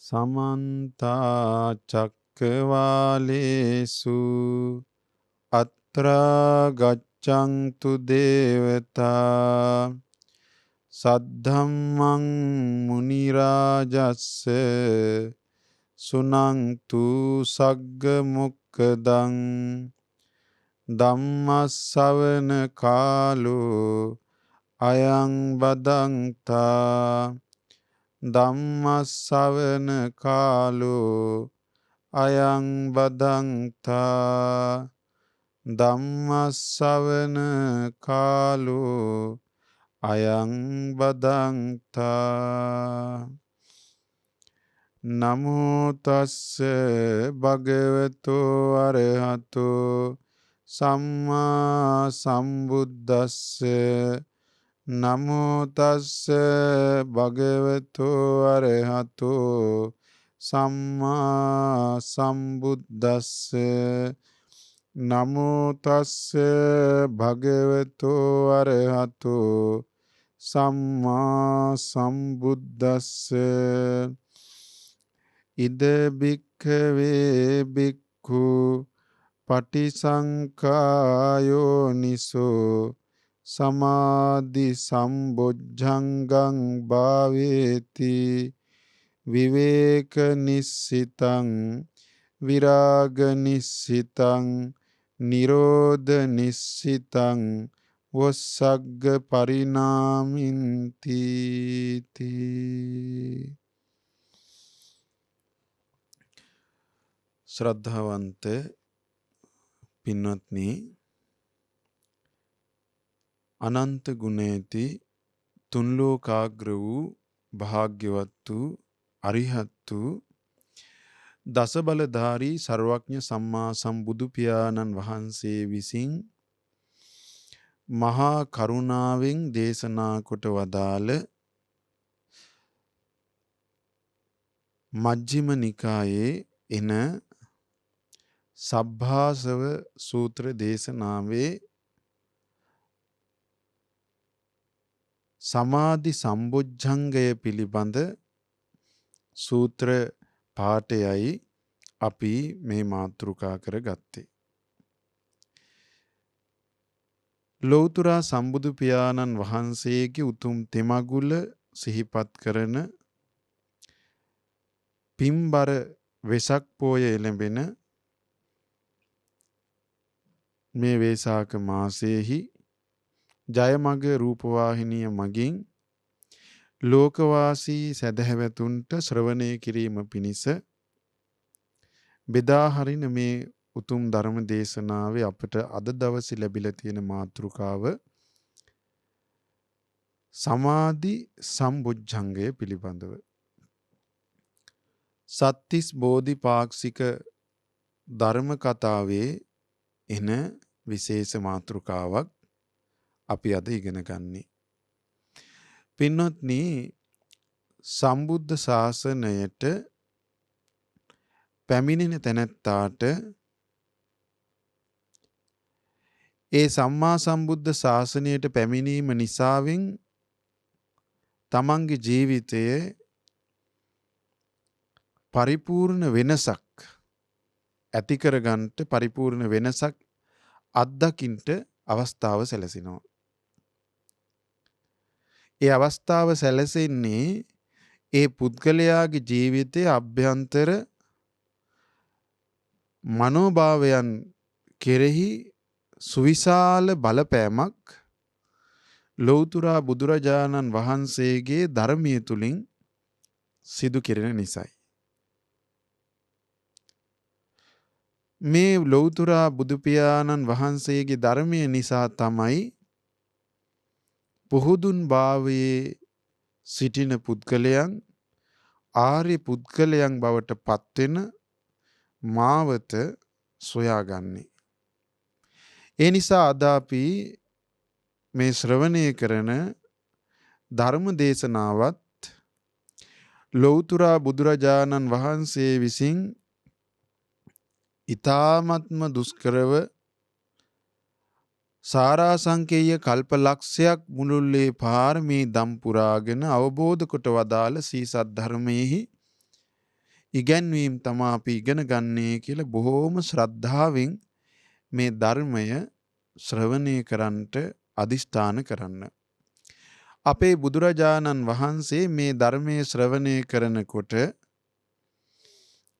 समन्ता चक्रवालेषु अत्रा गच्छन्तु देवता सद्धम्मं मुनिराजस्य सुनन्तु सग्ग मुक्कदं ධම්මස්සවන කාලෝ අයං බදන්තා ධම්මස්සවන කාලෝ අයං බදන්තා ධම්මස්සවන කාලෝ අයං බදන්තා නමෝ තස්ස භගවතෝ අරහතෝ සම්මා සම්බුද්දස්ස නමෝ තස්ස භගවතෝ අරහතෝ සම්මා සම්බුද්දස්ස නමෝ තස්ස භගවතෝ අරහතෝ සම්මා සම්බුද්දස්ස ඉද භික්ඛවේ භික්ඛු පටිසංකායෝ නිසෝ සමාධි සම්බොජ්ජංගං භාවේති විවේක නිස්සිතං විරාග නිස්සිතං නිරෝධ නිස්සිතං වස්සග්ග පරිණාමින්ති ශ්‍රද්ධාවන්ත පින්වත්නි, අනන්ත ගුණේති තුන්ලෝකාග්‍ර වූ භාග්‍යවත් වූ අරිහත් වූ දසබලධාරී සර්වඥ සම්මා සම්බුදු පියාණන් වහන්සේ විසින් මහා කරුණාවෙන් දේශනා කොට වදාළ මජ්ක්‍ධිම නිකායේ එන සබ්භාසව සූත්‍ර දේශනාවේ සමාධි සම්බොජ්ජංගය පිළිබඳ සූත්‍ර පාඨයයි අපි මේ මාතෘකා කරගත්තේ. ලෞතර සම්බුදු පියාණන් වහන්සේගේ උතුම් තෙමගුල සිහිපත් කරන පින්බර වෙසක් පෝය එළඹෙන මේ වේසාක මාසයේහි ජයමග රූපවාහිනිය මගින් ලෝකවාසී සදහැවතුන්ට ශ්‍රවණය කිරීම පිණිස බෙදා හරින මේ උතුම් ධර්ම දේශනාවේ අපට අද දවසේ ලැබිලා තියෙන මාතෘකාව සමාධි සම්බොජ්ජංගය පිළිබඳව. සත්තිස් බෝධිපාක්ෂික ධර්ම කතාවේ එන විශේෂ මාතෘකාවක් අපි අද ඉගෙන ගන්නේ. පින්වත්නි, සම්බුද්ධ ශාසනයට පැමිණෙන තැනැත්තාට ඒ සම්මා සම්බුද්ධ ශාසනයට පැමිණීම නිසාවෙන් තමන්ගේ ජීවිතයේ පරිපූර්ණ වෙනසක් ඇති කරගන්නට, පරිපූර්ණ වෙනසක් අත්දකින්නට අවස්ථාව සැලසෙනවා. ඒ අවස්ථාව සැලසෙන්නේ ඒ පුද්ගලයාගේ ජීවිතයේ අභ්‍යන්තර මනෝභාවයන් කෙරෙහි සුවිශාල බලපෑමක් ලෞතර බුදුරජාණන් වහන්සේගේ ධර්මයේ තුලින් සිදු කෙරෙන නිසායි. මේ ලෞතර බුදු පියාණන් වහන්සේගේ ධර්මයේ නිසා තමයි පුහුදුන් භාවයේ සිටින පුද්ගලයන් ආර්ය පුද්ගලයන් බවට පත්වෙන මාවත සොයාගන්නේ. ඒ නිසා අද අපි මේ ශ්‍රවණය කරන ධර්ම දේශනාවත් ලෞතර බුදුරජාණන් වහන්සේ විසින් ඊ타ත්ම දුෂ්කරව සාරාසංකේය කල්පලක්ෂයක් මුළුල්ලේ පාරමී දම් පුරාගෙන අවබෝධ කොට වදාළ සී සද්ධර්මයේහි ඉගැන්වීම් තමයි අපි ඉගෙන ගන්නේ කියලා බොහෝම ශ්‍රද්ධාවෙන් මේ ධර්මය ශ්‍රවණය කරන්නට අදිෂ්ඨාන කරන්න. අපේ බුදුරජාණන් වහන්සේ මේ ධර්මයේ ශ්‍රවණය කරනකොට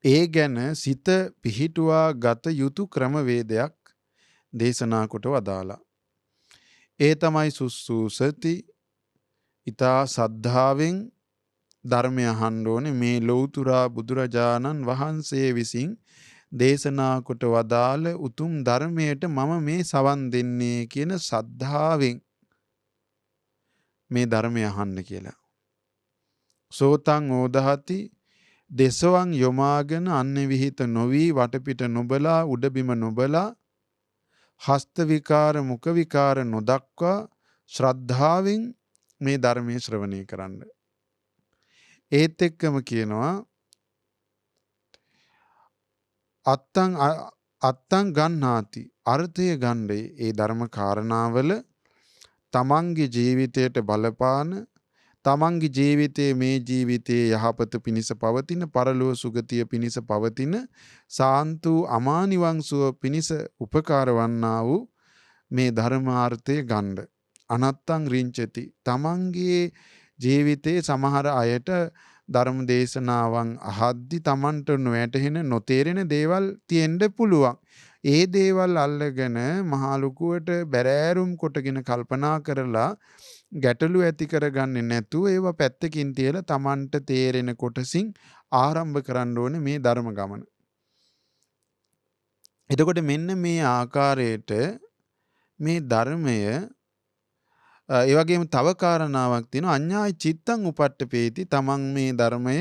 ඒ ගැන සිත පිහිටුවා ගත යුතු ක්‍රමවේදයක් දේශනා කොට වදාලා. ඒ තමයි සුසුසති ඊතා සද්ධාවෙන් ධර්මය අහන්න ඕනේ. මේ ලෞතුරා බුදුරජාණන් වහන්සේ විසින් දේශනා කොට වදාළ උතුම් ධර්මයට මම මේ සවන් දෙන්නේ කියන සද්ධාවෙන් මේ ධර්මය අහන්න කියලා. සෝතං ඕදහති දෙසවන් යොමාගෙන අන්‍ය විහිත නොවි වටපිට නොබලා උඩබිම නොබලා හස්ත විකාර මුඛ විකාර නොදක්වා ශ්‍රද්ධාවෙන් මේ ධර්මයේ ශ්‍රවණය කරන්න. ඒත් එක්කම කියනවා අත්තං ගන්නාති අර්ථය ගන්නේ ඒ ධර්ම කාරණාවල තමන්ගේ ජීවිතයට බලපාන තමන්ගේ ජීවිතයේ මේ ජීවිතයේ යහපත පිණිස පවතින පරලෝක සුගතිය පිණිස පවතින සාන්තු අමානිවන් සුව පිණිස උපකාර වන්නා වූ මේ ධර්මාර්ථය ගන්න. අනත්තං රිංචති තමන්ගේ ජීවිතයේ සමහර අයට ධර්ම දේශනාවන් අහද්දි තමන්ට නොවැටහෙන නොතේරෙන දේවල් තියෙන්න පුළුවන්. ඒ දේවල් අල්ලගෙන මහලුකුවට බැරෑරුම් කොටගෙන කල්පනා කරලා ගැටලු ඇති කරගන්නේ නැතුව ඒව පැත්තකින් තියලා තමන්ට තේරෙන කොටසින් ආරම්භ කරන්න ඕනේ මේ ධර්ම ගමන. එතකොට මෙන්න මේ ආකාරයට මේ ධර්මය ඒ වගේම තව කාරණාවක් තියෙනවා අඤ්ඤාය චිත්තං උපට්ඨපේති තමන් මේ ධර්මය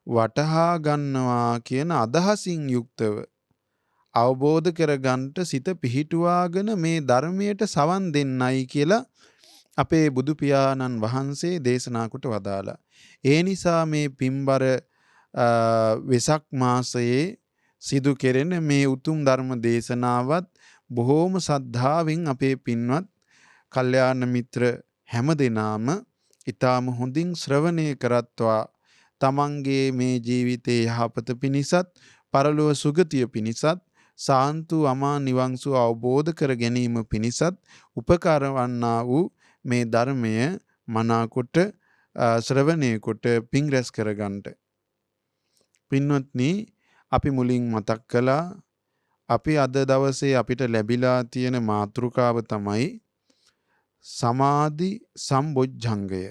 වටහා ගන්නවා කියන අදහසින් යුක්තව අවබෝධ කරගන්නට සිත පිහිටුවාගෙන මේ ධර්මයට සවන් දෙන්නයි කියලා අපේ බුදු පියාණන් වහන්සේ දේශනා කොට වදාලා. ඒ නිසා මේ පින්බර වෙසක් මාසයේ සිදු කෙරෙන මේ උතුම් ධර්ම දේශනාවත් බොහෝම සද්ධාවෙන් අපේ පින්වත් කල්යාණ මිත්‍ර හැම දෙනාම ඊටාම හොඳින් ශ්‍රවණය කරත්වා තමන්ගේ මේ ජීවිතයේ යහපත පිණිසත් පරලොව සුගතිය පිණිසත් සාන්තු අමා නිවන්සු අවබෝධ කර ගැනීම පිණිසත් උපකාර වන්නා වූ මේ ධර්මය මනාකොට ශ්‍රවණය කොට පිං රැස් කරගන්නට. පින්වත්නි අපි මුලින් මතක් කළා අපි අද දවසේ අපිට ලැබිලා තියෙන මාතෘකාව තමයි සමාධි සම්බොජ්ජංගය.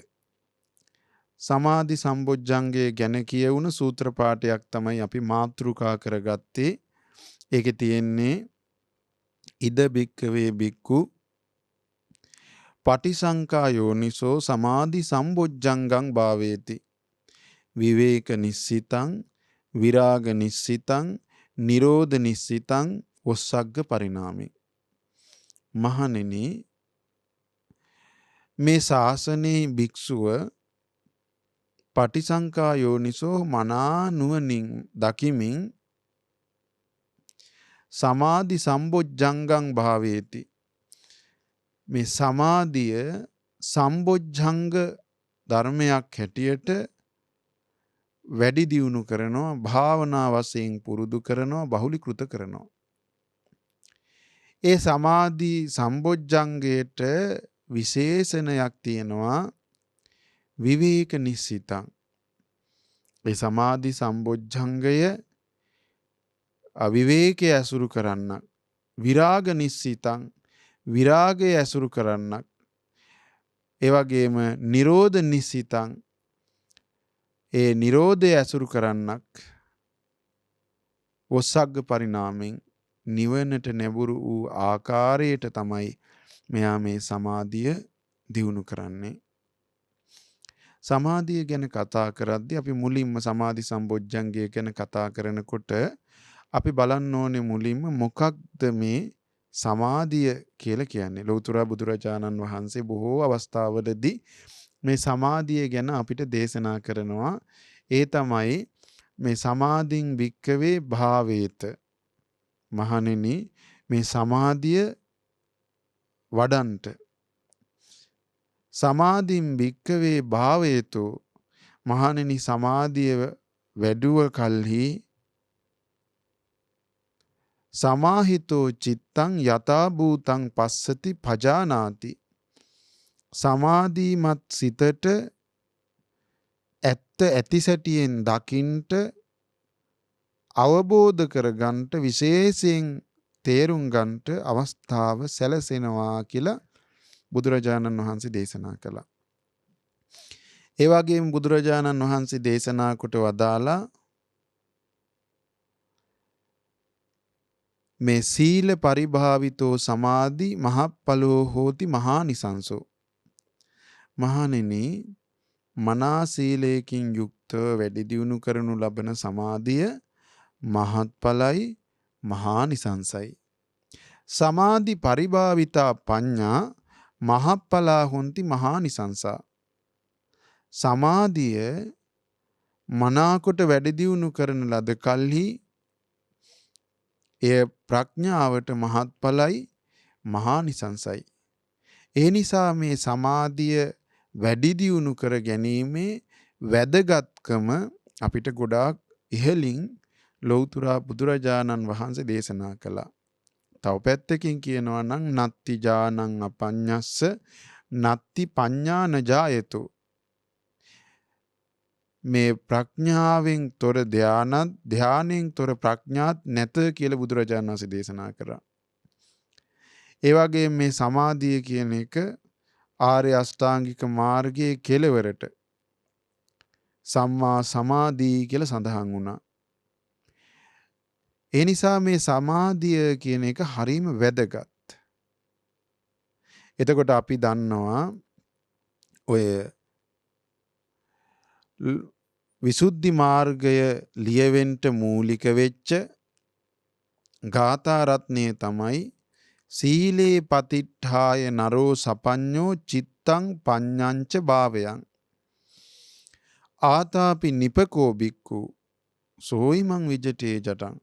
සමාධි සම්බොජ්ජංගය ගැන කියවුණු සූත්‍ර පාඨයක් තමයි අපි මාතෘකා කරගත්තේ. ඒකේ තියෙන්නේ ඉද බික්කවේ බික්කු පටිසංකා යෝනිසෝ සමාධි සම්බොජ්ජංගං භාවේති විවේක නිස්සිතං විරාග නිස්සිතං නිරෝධ නිස්සිතං ඔස්සග්ග පරිණාමේ. මහණෙනි මේ ශාසනයේ භික්ෂුව පටිසංකා යෝනිසෝ මනා නුවණින් දකිමින් සමාධි සම්බොජ්ජංගං භාවේති මේ සමාධිය සම්බොජ්ජංග ධර්මයක් හැටියට වැඩි දියුණු කරනවා භාවනා වශයෙන් පුරුදු කරනවා බහුලීකృత කරනවා. ඒ සමාධි සම්බොජ්ජංගයට විශේෂණයක් තියෙනවා විවේක නිස්සිතං. ඒ සමාධි සම්බොජ්ජංගය අවිවේකය ඇසුරු කරන්නක් විරාග නිස්සිතං විරාගය ඇසුරු කරන්නක් ඒ වගේම නිරෝධ නිස්සිතං ඒ නිරෝධය ඇසුරු කරන්නක් ඔස්සග්ග පරිණාමෙන් නිවනට නැඹුරු වූ ආකාරයට තමයි මෙයා මේ සමාධිය දියුණු කරන්නේ. සමාධිය ගැන කතා කරද්දී අපි මුලින්ම සමාධි සම්බොජ්ජංගය ගැන කතා කරනකොට අපි බලන්න ඕනේ මුලින්ම මොකක්ද මේ සමාධිය කියලා කියන්නේ. ලෞතර බුදුරජාණන් වහන්සේ බොහෝ අවස්ථාවලදී මේ සමාධිය ගැන අපිට දේශනා කරනවා. ඒ තමයි මේ සමාධින් වික්කවේ භාවේත. මහණෙනි මේ සමාධිය වඩන්ට සමාධින් වික්කවේ භාවේතෝ මහණෙනි සමාධිය වැඩුව කල්හි සමාහිතෝ චිත්තං යථා භූතං පස්සති පජානාති. සමාධිමත් සිතට ඇත්ත ඇති සැටියෙන් දකින්ට අවබෝධ කරගන්ට විශේෂයෙන් තේරුම් ගන්ට අවස්ථාව සැලසෙනවා කියලා බුදුරජාණන් වහන්සේ දේශනා කළා. ඒ වගේම බුදුරජාණන් වහන්සේ දේශනා කොට වදාලා මේ සීල පරිභාවිතෝ සමාධි මහප්පලෝ හෝති මහානිසංසෝ. මහණෙනි, මනා සීලයකින් යුක්තව වැඩි දියුණු කරනු ලබන සමාධිය මහත්ඵලයි මහානිසංසයි. සමාධි පරිභාවිතා පඤ්ඤා මහප්පලා හොಂತಿ මහානිසංසා. සමාධිය මනාකොට වැඩි දියුණු කරන ලද කල්හි එය ප්‍රඥාවට මහත්ඵලයි මහානිසංසයි. ඒ නිසා මේ සමාධිය වැඩි දියුණු කර ගැනීමේ වැදගත්කම අපිට ගොඩාක් ඉහළින් ලෞතර බුදුරජාණන් වහන්සේ දේශනා කළා. තව පැත්තකින් කියනවා නම් නත්ති ජානං අපඤ්ඤස්ස නත්ති පඤ්ඤාන ජායතු. මේ ප්‍රඥාවෙන් තොර ධානත් ධානයෙන් තොර ප්‍රඥාත් නැත කියලා බුදුරජාණන් වහන්සේ දේශනා කරා. ඒ වගේම මේ සමාධිය කියන එක ආර්ය අෂ්ටාංගික මාර්ගයේ කෙළවරට සම්මා සමාධි කියලා සඳහන් වුණා. ඒ නිසා මේ සමාධිය කියන එක හරීම වැදගත්. එතකොට අපි දන්නවා ඔය විසුද්ධි මාර්ගය ලියවෙන්න මූලික වෙච්ච ගාථා රත්නය තමයි සීලේ පතිට්ඨාය නරෝ සපඤ්ඤෝ චිත්තං පඤ්ඤංච භාවයං ආතාපි නිපකෝ බික්ඛු සෝයිමං විජිතේ ජටං.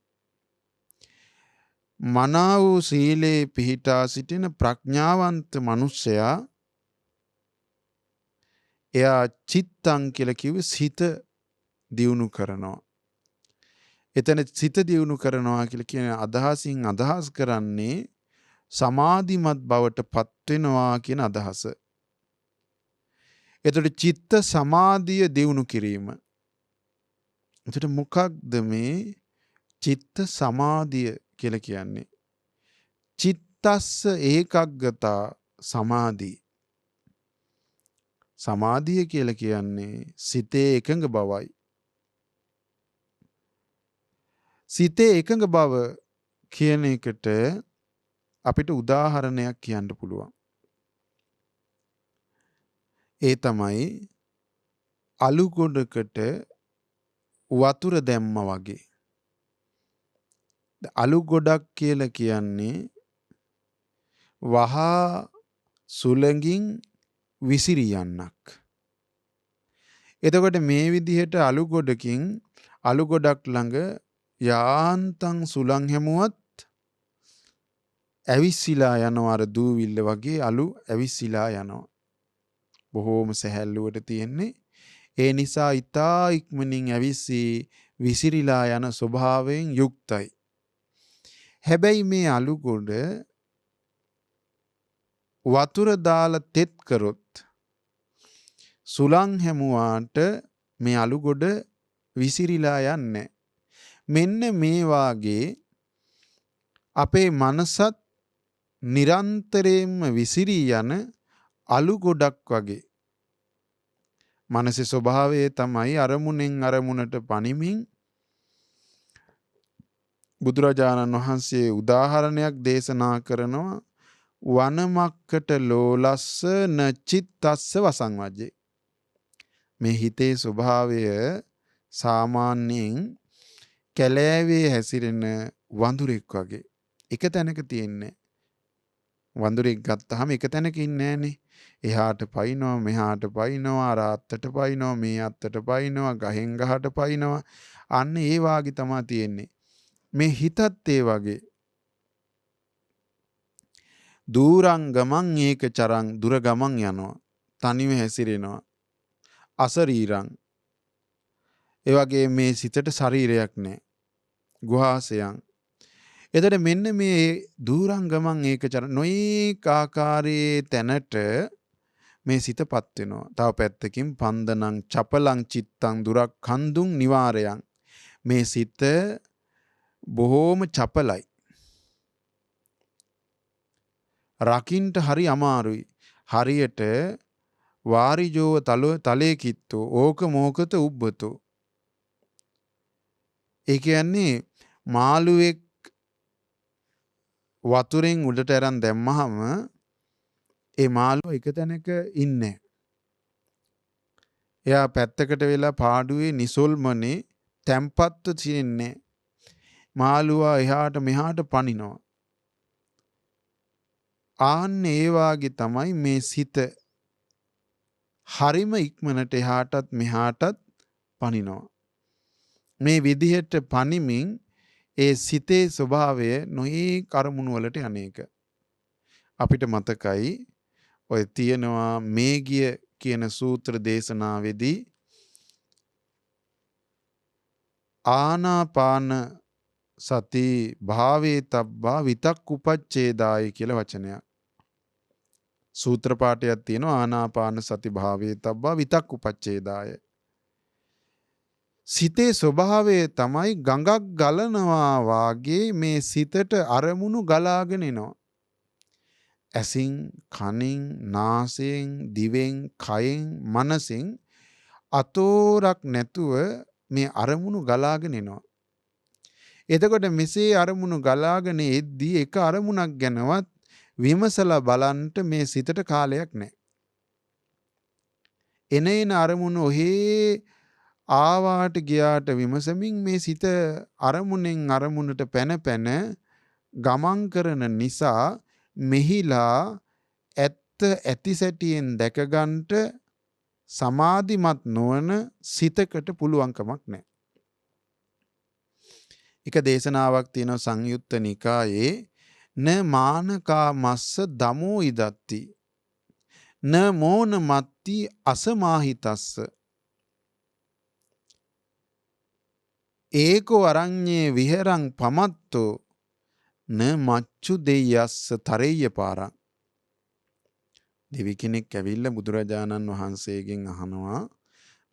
මනා වූ සීලේ පිහිටා සිටින ප්‍රඥාවන්ත මනුස්සයා එයා චිත්තං කියලා කිව්වේ සිත දියුණු කරනවා. එතන සිත දියුණු කරනවා කියලා කියන අදහසින් අදහස් කරන්නේ සමාධිමත් බවට පත් වෙනවා කියන අදහස. එතකොට චිත්ත සමාධිය දියුණු කිරීම. එතකොට මොකක්ද මේ චිත්ත සමාධිය කියලා කියන්නේ? චිත්තස්ස ඒකග්ගතා සමාධි. සමාධිය කියලා කියන්නේ සිතේ එකඟ බවයි. සිතේ එකඟ බව කියන එකට අපිට උදාහරණයක් කියන්න පුළුවන්. ඒ තමයි අලු ගොඩකට වතුර දැම්මා වගේ. අලු ගොඩක් කියලා කියන්නේ වහා සුළඟින් විසිරී යන්නක්. එතකොට මේ විදිහට අලු ගොඩකින් අලු ගොඩක් ළඟ යාන්තම් සුළං හැමුවත් ඇවිස්සීලා යනවා. අර දූවිල්ල වගේ අලු ඇවිස්සීලා යනවා. බොහෝම සැහැල්ලුවට තියෙන්නේ. ඒ නිසා ඊතා ඉක්මනින් ඇවිස්සී විසිරීලා යන ස්වභාවයෙන් යුක්තයි. හැබැයි මේ අලු ගොඩ වතුර දාලා තෙත් කරොත් සුළං හැමුවාට මේ අලු ගොඩ විසිරීලා යන්නේ. මෙන්න මේ වාගේ අපේ මනසත් නිරන්තරයෙන්ම විසිරී යන අලු ගොඩක් වගේ. මනසේ ස්වභාවය තමයි අරමුණෙන් අරමුණට පනිමින්. බුදුරජාණන් වහන්සේ උදාහරණයක් දේශනා කරනවා. වනමක්කට ලෝලස්ස නචිත්තස්ස වසංවජ්ජේ. මේ හිතේ ස්වභාවය සාමාන්‍යයෙන් කැලෑවේ හැසිරෙන වඳුරෙක් වගේ. එක තැනක තියෙන්නේ. වඳුරෙක් ගත්තාම එක තැනක ඉන්නේ නැහනේ. එහාට පයින්නවා මෙහාට පයින්නවා අර අත්තට පයින්නවා මේ අත්තට පයින්නවා ගහෙන් ගහට පයින්නවා. අන්න ඒ වාගේ තමයි තියෙන්නේ. මේ හිතත් ඒ වගේ. දූරං ගමන් ඒක චරං දුර ගමන් යනවා. තනිව හැසිරෙනවා. අසරීරං ඒ වගේ මේ සිතට ශරීරයක් නැහැ. ගුහාසයන්. එතකොට මෙන්න මේ දූරංගමං ඒකචර නොයේක ආකාරයේ තැනට මේ සිතපත් වෙනවා. තව පැත්තකින් පන්දනං චපලං චිත්තං දුරක් කන්දුං නිවාරයන්. මේ සිත බොහෝම චපලයි. රකින්ට හරි අමාරුයි. හරියට වාරිජෝව තලේ කිත්තෝ ඕක මෝකත උබ්බතෝ. ඒ කියන්නේ මාළුවෙක් වතුරෙන් උඩට අරන් දැම්මහම ඒ මාළුවා එක තැනක ඉන්නේ. එයා පැත්තකට වෙලා පාඩුවේ නිසොල්මනේ තැම්පත්ව තියෙන්නේ. මාළුවා එහාට මෙහාට පනිනවා. ආන්න ඒ වාගේ තමයි මේ සිත හරිම ඉක්මනට එහාටත් මෙහාටත් පනිනවා. මේ විදිහට පනිමින් ඒ සිතේ ස්වභාවය නොයේ කර්මුණු වලට අනේක. අපිට මතකයි ඔය තියෙනවා මේගිය කියන සූත්‍ර දේශනාවේදී ආනාපාන සති භාවේ තබ්බා විතක් උපච්ඡේදාය කියලා වචනයක්. සූත්‍ර පාඨයක් තියෙනවා ආනාපාන සති භාවේ තබ්බා විතක් උපච්ඡේදාය. සිතේ ස්වභාවය තමයි ගඟක් ගලනවා වාගේ මේ සිතට අරමුණු ගලාගෙන එනවා. ඇසින්, කනින්, නාසයෙන්, දිවෙන්, කයෙන්, මනසින් අතෝරක් නැතුව මේ අරමුණු ගලාගෙන එනවා. එතකොට මෙසේ අරමුණු ගලාගෙන එද්දී එක අරමුණක් ගැනවත් විමසලා බලන්ට මේ සිතට කාලයක් නැහැ. එන අරමුණු ඔහේ ආවාට ගියාට විමසමින් මේ සිත අරමුණෙන් අරමුණට පැන පැන ගමන් කරන නිසා මෙහිලා ඇත්ත ඇති සැටියෙන් දැකගන්ට සමාධිමත් නොවන සිතකට පුළුවන්කමක් නැහැ. එක දේශනාවක් තියෙනවා සංයුත්ත නිකායේ න මානකා මස්ස දමෝ ඉදත්ති න මෝන මත්ති අසමාහිතස්ස ඒකෝ අරඤ්ඤේ විහෙරං පමත්තෝ න මච්චු දෙයස්ස තරෙය්‍ය පාරං. දෙවි කෙනෙක් ඇවිල්ලා බුදුරජාණන් වහන්සේගෙන් අහනවා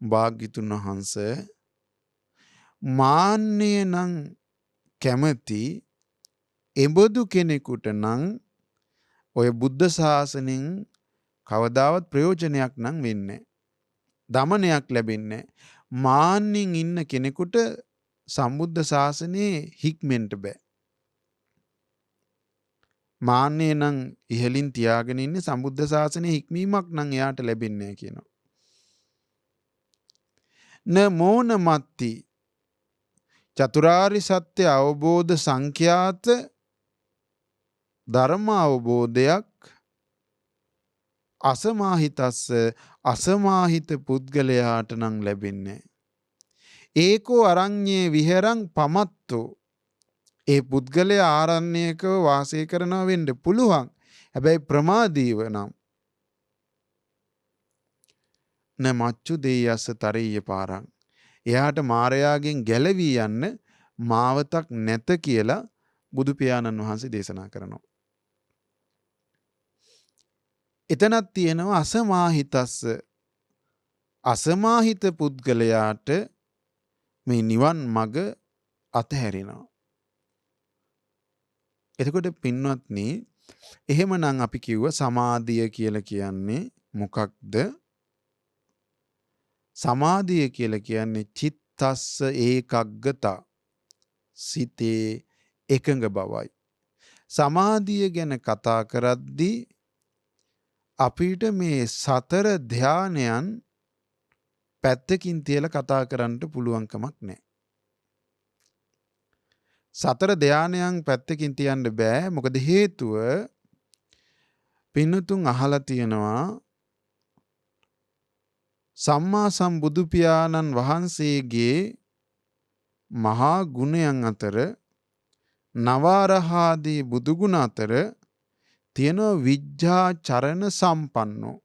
භාග්‍යතුන් වහන්සේ මාන්නය නම් කැමති එබඳු කෙනෙකුට නම් ඔය බුද්ධ ශාසනයෙන් කවදාවත් ප්‍රයෝජනයක් නම් වෙන්නේ දමනයක් ලැබෙන්නේ මාන්නෙන් ඉන්න කෙනෙකුට සම්බුද්ධ ශාසනයේ හික්මෙන්ට බෑ. මාන්නේ නම් ඉහලින් තියාගෙන ඉන්නේ සම්බුද්ධ ශාසනයේ හික්මීමක් නම් එයාට ලැබෙන්නේ කියනවා. න මෝන මත්ති චතුරාර්ය සත්‍ය අවබෝධ සංඛ්‍යාත ධර්ම අවබෝධයක් අසමාහිතස්ස අසමාහිත පුද්ගලයාට නම් ලැබෙන්නේ. ඒකෝ අරඤ්ඤේ විහෙරං පමත්තෝ ඒ පුද්ගලයා ආරණ්‍යයක වාසය කරනවා වෙන්න පුළුවන්. හැබැයි ප්‍රමාදීව නම් න මච්චු දෙයස්ස තරෙය්‍ය පාරං. එයාට මාරයාගෙන් ගැලවී යන්න මාවතක් නැත කියලා බුදු පියාණන් වහන්සේ දේශනා කරනවා. එතනක් තියෙනවා අසමාහිතස්ස අසමාහිත පුද්ගලයාට මේ නිවන් මඟ අතහැරෙනවා. එතකොට පින්වත්නි එහෙමනම් අපි කිව්ව සමාධිය කියලා කියන්නේ මොකක්ද? සමාධිය කියලා කියන්නේ චිත්තස්ස ඒකග්ගතා සිතේ එකඟ බවයි. සමාධිය ගැන කතා කරද්දී අපිට මේ සතර ධානයන් පැත්තකින් තියලා කතා කරන්න පුළුවන්කමක් නැහැ. සතර ධානයන් පැත්තකින් තියන්න බෑ. මොකද හේතුව පින්තුන් අහලා තියෙනවා සම්මා සම්බුදු පියාණන් වහන්සේගේ මහා ගුණයන් අතර නවාරහාදී බුදු ගුණ අතර තියෙන විජ්ජා චරණ සම්පන්නෝ.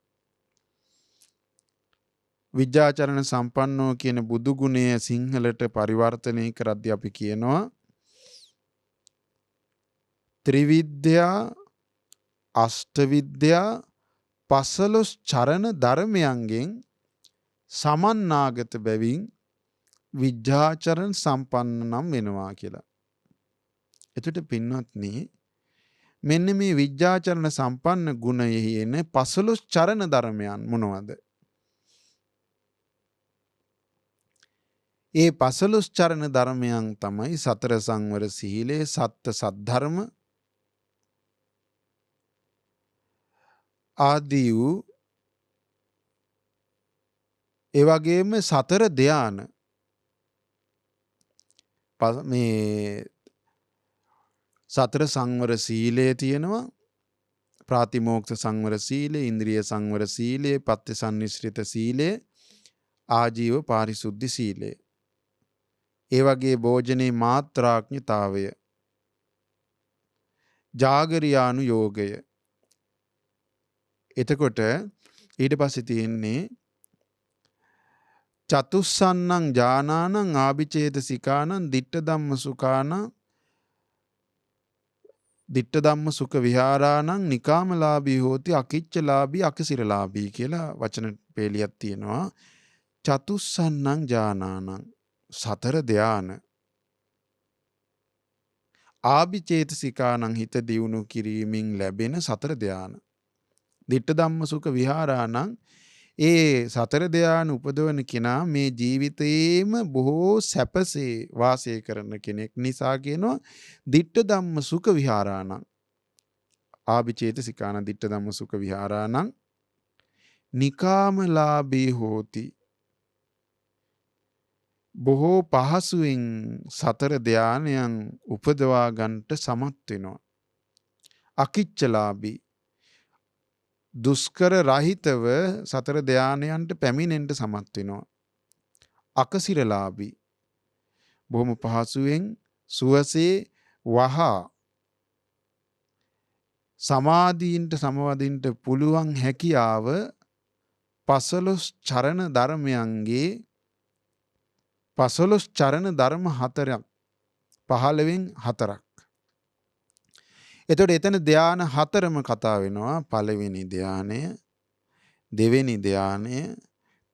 විජ්ජාචරණ සම්පන්නෝ කියන බුදු ගුණය සිංහලට පරිවර්තනය කරද්දී අපි කියනවා ත්‍රිවිද්‍යා අෂ්ටවිද්‍යා 15 චරණ ධර්මයන්ගෙන් සමන්නාගත බැවින් විජ්ජාචරණ සම්පන්න නම් වෙනවා කියලා. එතකොට පින්වත්නි මෙන්න මේ විජ්ජාචරණ සම්පන්න ගුණයෙහි එන 15 චරණ ධර්මයන් මොනවද? ඒ 15 චරණ ධර්මයන් තමයි සතර සංවර සීලය, සත්‍ය සද්ධර්ම ආදී වූ ඒ වගේම සතර ධාන මේ සතර සංවර සීලය තියෙනවා. ප්‍රාතිමෝක්ෂ සංවර සීලය, ඉන්ද්‍රිය සංවර සීලය, පත්තිසන්නිස්ෘත සීලය, ආජීව පාරිශුද්ධි සීලය. ඒ වගේ භෝජනේ මාත්‍රාඥතාවය, ජාගරියානු යෝගය. එතකොට ඊට පස්සේ තියෙන්නේ චතුස්සන්නං ඥානානං ආභිචේතසිකානං දිට්ඨ ධම්ම සුඛානං දිට්ඨ ධම්ම සුඛ විහාරාණං නිකාමලාභී හෝති අකිච්චලාභී අකසිරලාභී කියලා වචන පේලියක් තියෙනවා. චතුස්සන්නං ඥානානං සතර ධාන ආභිචේතසිකානං හිත දියුණු කිරීමෙන් ලැබෙන සතර ධාන දිට්ඨ ධම්ම සුඛ විහාරාණං ඒ සතර ධාන උපදවන කෙනා මේ ජීවිතේම බොහෝ සැපසේ වාසය කරන කෙනෙක් නිසා කියනවා දිට්ඨ ධම්ම සුඛ විහාරාණං ආභිචේතසිකානං දිට්ඨ ධම්ම සුඛ විහාරාණං නිකාමලාභී හෝති බොහෝ පහසුවෙන් සතර ධානයන් උපදවා ගන්නට සමත් වෙනවා. අකිච්චලාභී දුෂ්කර රහිතව සතර ධානයන්ට පැමිණෙන්න සමත් වෙනවා. අකසිරලාභී බොහොම පහසුවෙන් සුවසේ වහා සමාධීන්ට සමවදින්ට පුළුවන් හැකියාව 15 චරණ ධර්මයන්ගේ 15 චරණ ධර්ම 4ක් 15න් 4ක්. එතකොට එතන ධාන 4ම කතා වෙනවා. පළවෙනි ධානය, දෙවෙනි ධානය,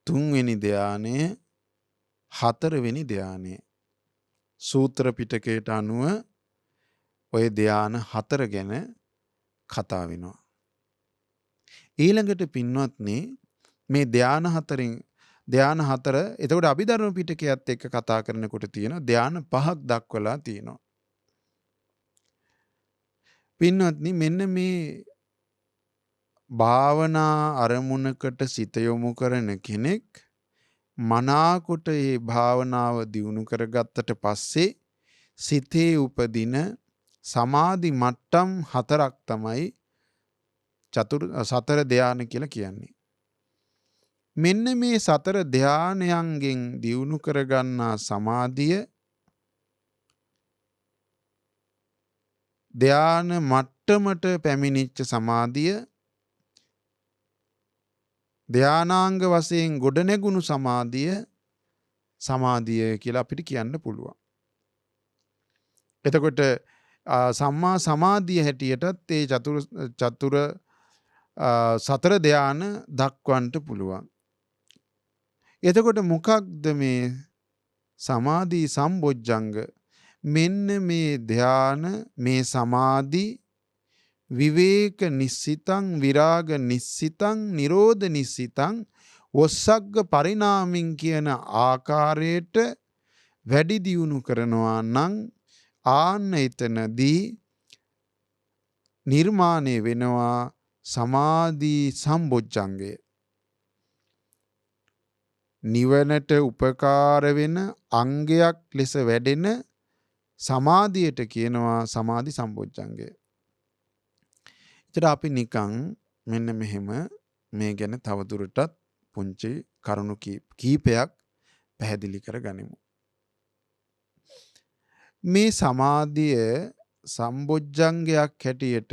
තුන්වෙනි ධානය, හතරවෙනි ධානය. සූත්‍ර පිටකයට අනුව ඔය ධාන 4 ගැන කතා වෙනවා. ඊළඟට පින්වත්නි මේ ධාන 4 එතකොට අභිධර්ම පිටකයත් එක්ක කතා කරනකොට තියෙන ධාන 5ක් දක්වලා තියෙනවා. පින්වත්නි මෙන්න මේ භාවනා අරමුණකට සිත යොමු කරන කෙනෙක් මනාකොට මේ භාවනාව දියුණු කරගත්තට පස්සේ සිතේ උපදින සමාධි මට්ටම් 4ක් තමයි සතර ධාන කියලා කියන්නේ. මෙන්න මේ සතර ධානයන්ගෙන් දියුණු කරගන්නා සමාධිය ධාන මට්ටමට පැමිණිච්ච සමාධිය ධානාංග වශයෙන් ගොඩනැගුණු සමාධිය කියලා අපිට කියන්න පුළුවන්. එතකොට සම්මා සමාධිය හැටියටත් ඒ සතර ධාන දක්වන්නට පුළුවන්. එතකොට මොකක්ද මේ සමාධි සම්බොජ්ජංග? මෙන්න මේ ධාන මේ සමාධි විවේක නිස්සිතං විරාග නිස්සිතං නිරෝධ නිස්සිතං වොස්සග්ග පරිණාමින් කියන ආකාරයට වැඩි දියුණු කරනවා නම් ආන්න එතනදී නිර්මාණය වෙනවා සමාධි සම්බොජ්ජංගය. නිවනට උපකාර වෙන අංගයක් ලෙස වැඩෙන සමාධියට කියනවා සමාධි සම්බොජ්ජංගය. අපි නිකන් මෙන්න මෙහෙම මේ ගැන තවදුරටත් පුංචි කරුණු කීපයක් පැහැදිලි කරගනිමු. මේ සමාධිය සම්බොජ්ජංගයක් හැටියට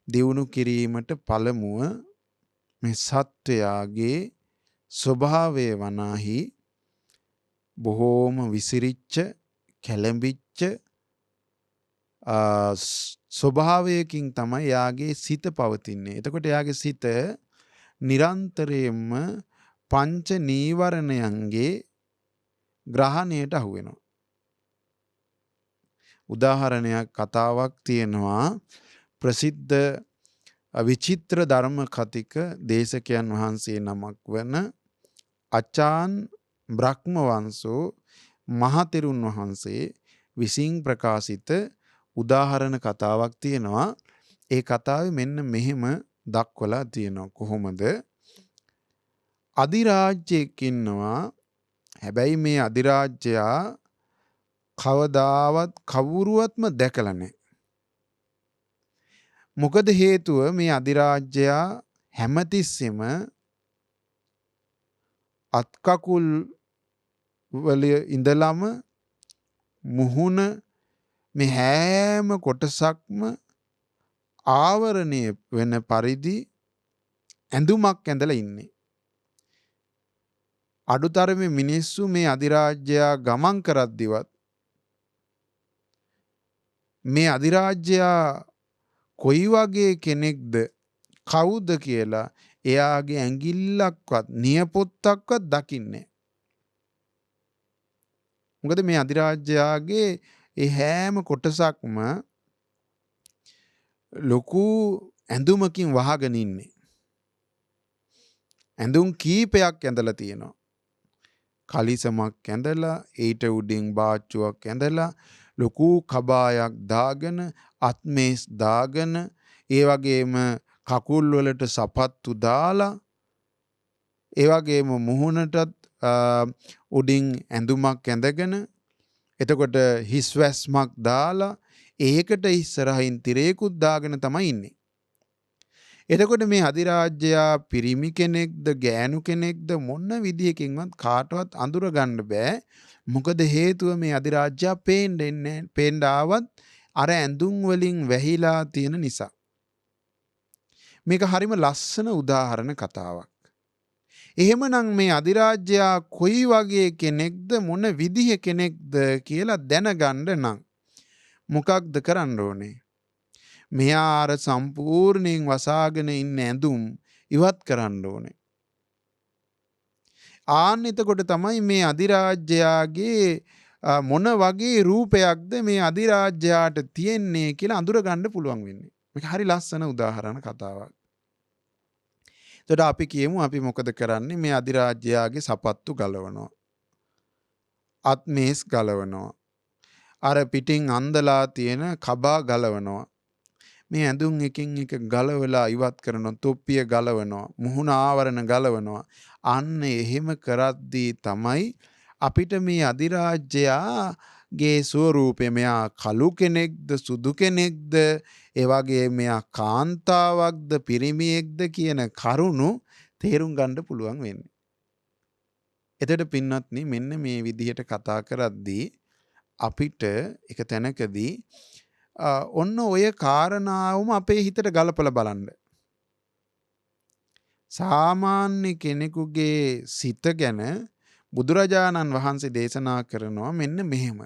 දියුණු කිරීමට පළමුව මේ සත්වයාගේ ස්වභාවය වනාහි බොහෝම විසිරිච්ච කැළඹිච්ච ස්වභාවයකින් තමයි යාගේ සිත පවතින්නේ. එතකොට යාගේ සිත නිරන්තරයෙන්ම පංච නීවරණයන්ගේ ග්‍රහණයට අහු වෙනවා. උදාහරණයක් කතාවක් තියෙනවා ප්‍රසිද්ධ විචිත්‍ර ධර්ම කතික දේශකයන් වහන්සේ නමක් වන අචාන් බ්‍රහ්ම වංශෝ මහතෙරුන් වහන්සේ විසින් ප්‍රකාශිත උදාහරණ කතාවක් තියෙනවා. ඒ කතාවේ මෙන්න මෙහෙම දක්වලා තියෙනවා. කොහොමද? අධිරාජ්‍යයක් ඉන්නවා. හැබැයි මේ අධිරාජ්‍යයා කවදාවත් කවුරුවත්ම දැකලා නැහැ. මොකද හේතුව මේ අධිරාජ්‍යයා හැමතිස්සෙම අත්කකුල් වල ඉඳලම මුහුණ මේ හැම කොටසක්ම ආවරණය වෙන පරිදි ඇඳුමක් ඇඳලා ඉන්නේ. අඩුතරමේ මිනිස්සු මේ අධිරාජ්‍යයා ගමන් කරද්දිවත් මේ අධිරාජ්‍යයා කොයි වගේ කෙනෙක්ද කවුද කියලා එයාගේ ඇඟිල්ලක්වත් නියපොත්තක්වත් දකින්නේ. මොකද මේ අධිරාජ්‍යයාගේ ඒ හැම කොටසක්ම ලොකු ඇඳුමකින් වහගෙන ඉන්නේ. ඇඳුම් කීපයක් ඇඳලා තියෙනවා. කලිසමක් ඇඳලා ඊට උඩින් බාච්චුවක් ඇඳලා ලොකු කබායක් දාගෙන අත්මේස් දාගෙන ඒ වගේම කකුල් වලට සපත්තු දාලා ඒ වගේම මුහුණටත් උඩින් ඇඳුමක් ඇඳගෙන එතකොට හිස් වැස්මක් දාලා ඒකට ඉස්සරහින් තිරේකුත් දාගෙන තමයි ඉන්නේ. එතකොට මේ අධිරාජ්‍යයා පිරිමි කෙනෙක්ද ගෑනු කෙනෙක්ද මොන විදියකින්වත් කාටවත් අඳුර ගන්න බෑ. මොකද හේතුව මේ අධිරාජ්‍යයා පේන්න ආවත් අර ඇඳුම් වලින් වැහිලා තියෙන නිසා. මේක හරිම ලස්සන උදාහරණ කතාවක්. එහෙමනම් මේ අධිරාජ්‍යයා කොයි වගේ කෙනෙක්ද මොන විදිහ කෙනෙක්ද කියලා දැනගන්න නම් මොකක්ද කරන්න ඕනේ? මෙයා අර සම්පූර්ණයෙන් වසාගෙන ඉන්න ඇඳුම් ඉවත් කරන්න ඕනේ. ආන්න එතකොට තමයි මේ අධිරාජ්‍යයාගේ මොන වගේ රූපයක්ද මේ අධිරාජ්‍යයාට තියෙන්නේ කියලා අඳුර ගන්න පුළුවන් වෙන්නේ. මේක හරි ලස්සන උදාහරණ කතාවක්. එතකොට අපි කියමු අපි මොකද කරන්නේ? මේ අධිරාජ්‍යයාගේ සපත්තු ගලවනවා. අත්මේස් ගලවනවා. අර පිටින් අන්දලා තියෙන කබා ගලවනවා. මේ ඇඳුම් එකින් එක ගලවලා ඉවත් කරනවා. තොප්පිය ගලවනවා. මුහුණ ආවරණ ගලවනවා. අන්න එහෙම කරද්දී තමයි අපිට මේ අධිරාජ්‍යයාගේ ස්වරූපය මෙයා කළු කෙනෙක්ද සුදු කෙනෙක්ද ඒ වගේ මෙයා කාන්තාවක්ද පිරිමියෙක්ද කියන කරුණු තේරුම් ගන්න පුළුවන් වෙන්නේ. එතකොට පින්වත්නි මෙන්න මේ විදිහට කතා කරද්දී අපිට එක තැනකදී ඔන්න ඔය කාරණාවම අපේ හිතට ගලපලා බලන්න. සාමාන්‍ය කෙනෙකුගේ සිත ගැන බුදුරජාණන් වහන්සේ දේශනා කරනවා මෙන්න මෙහෙම.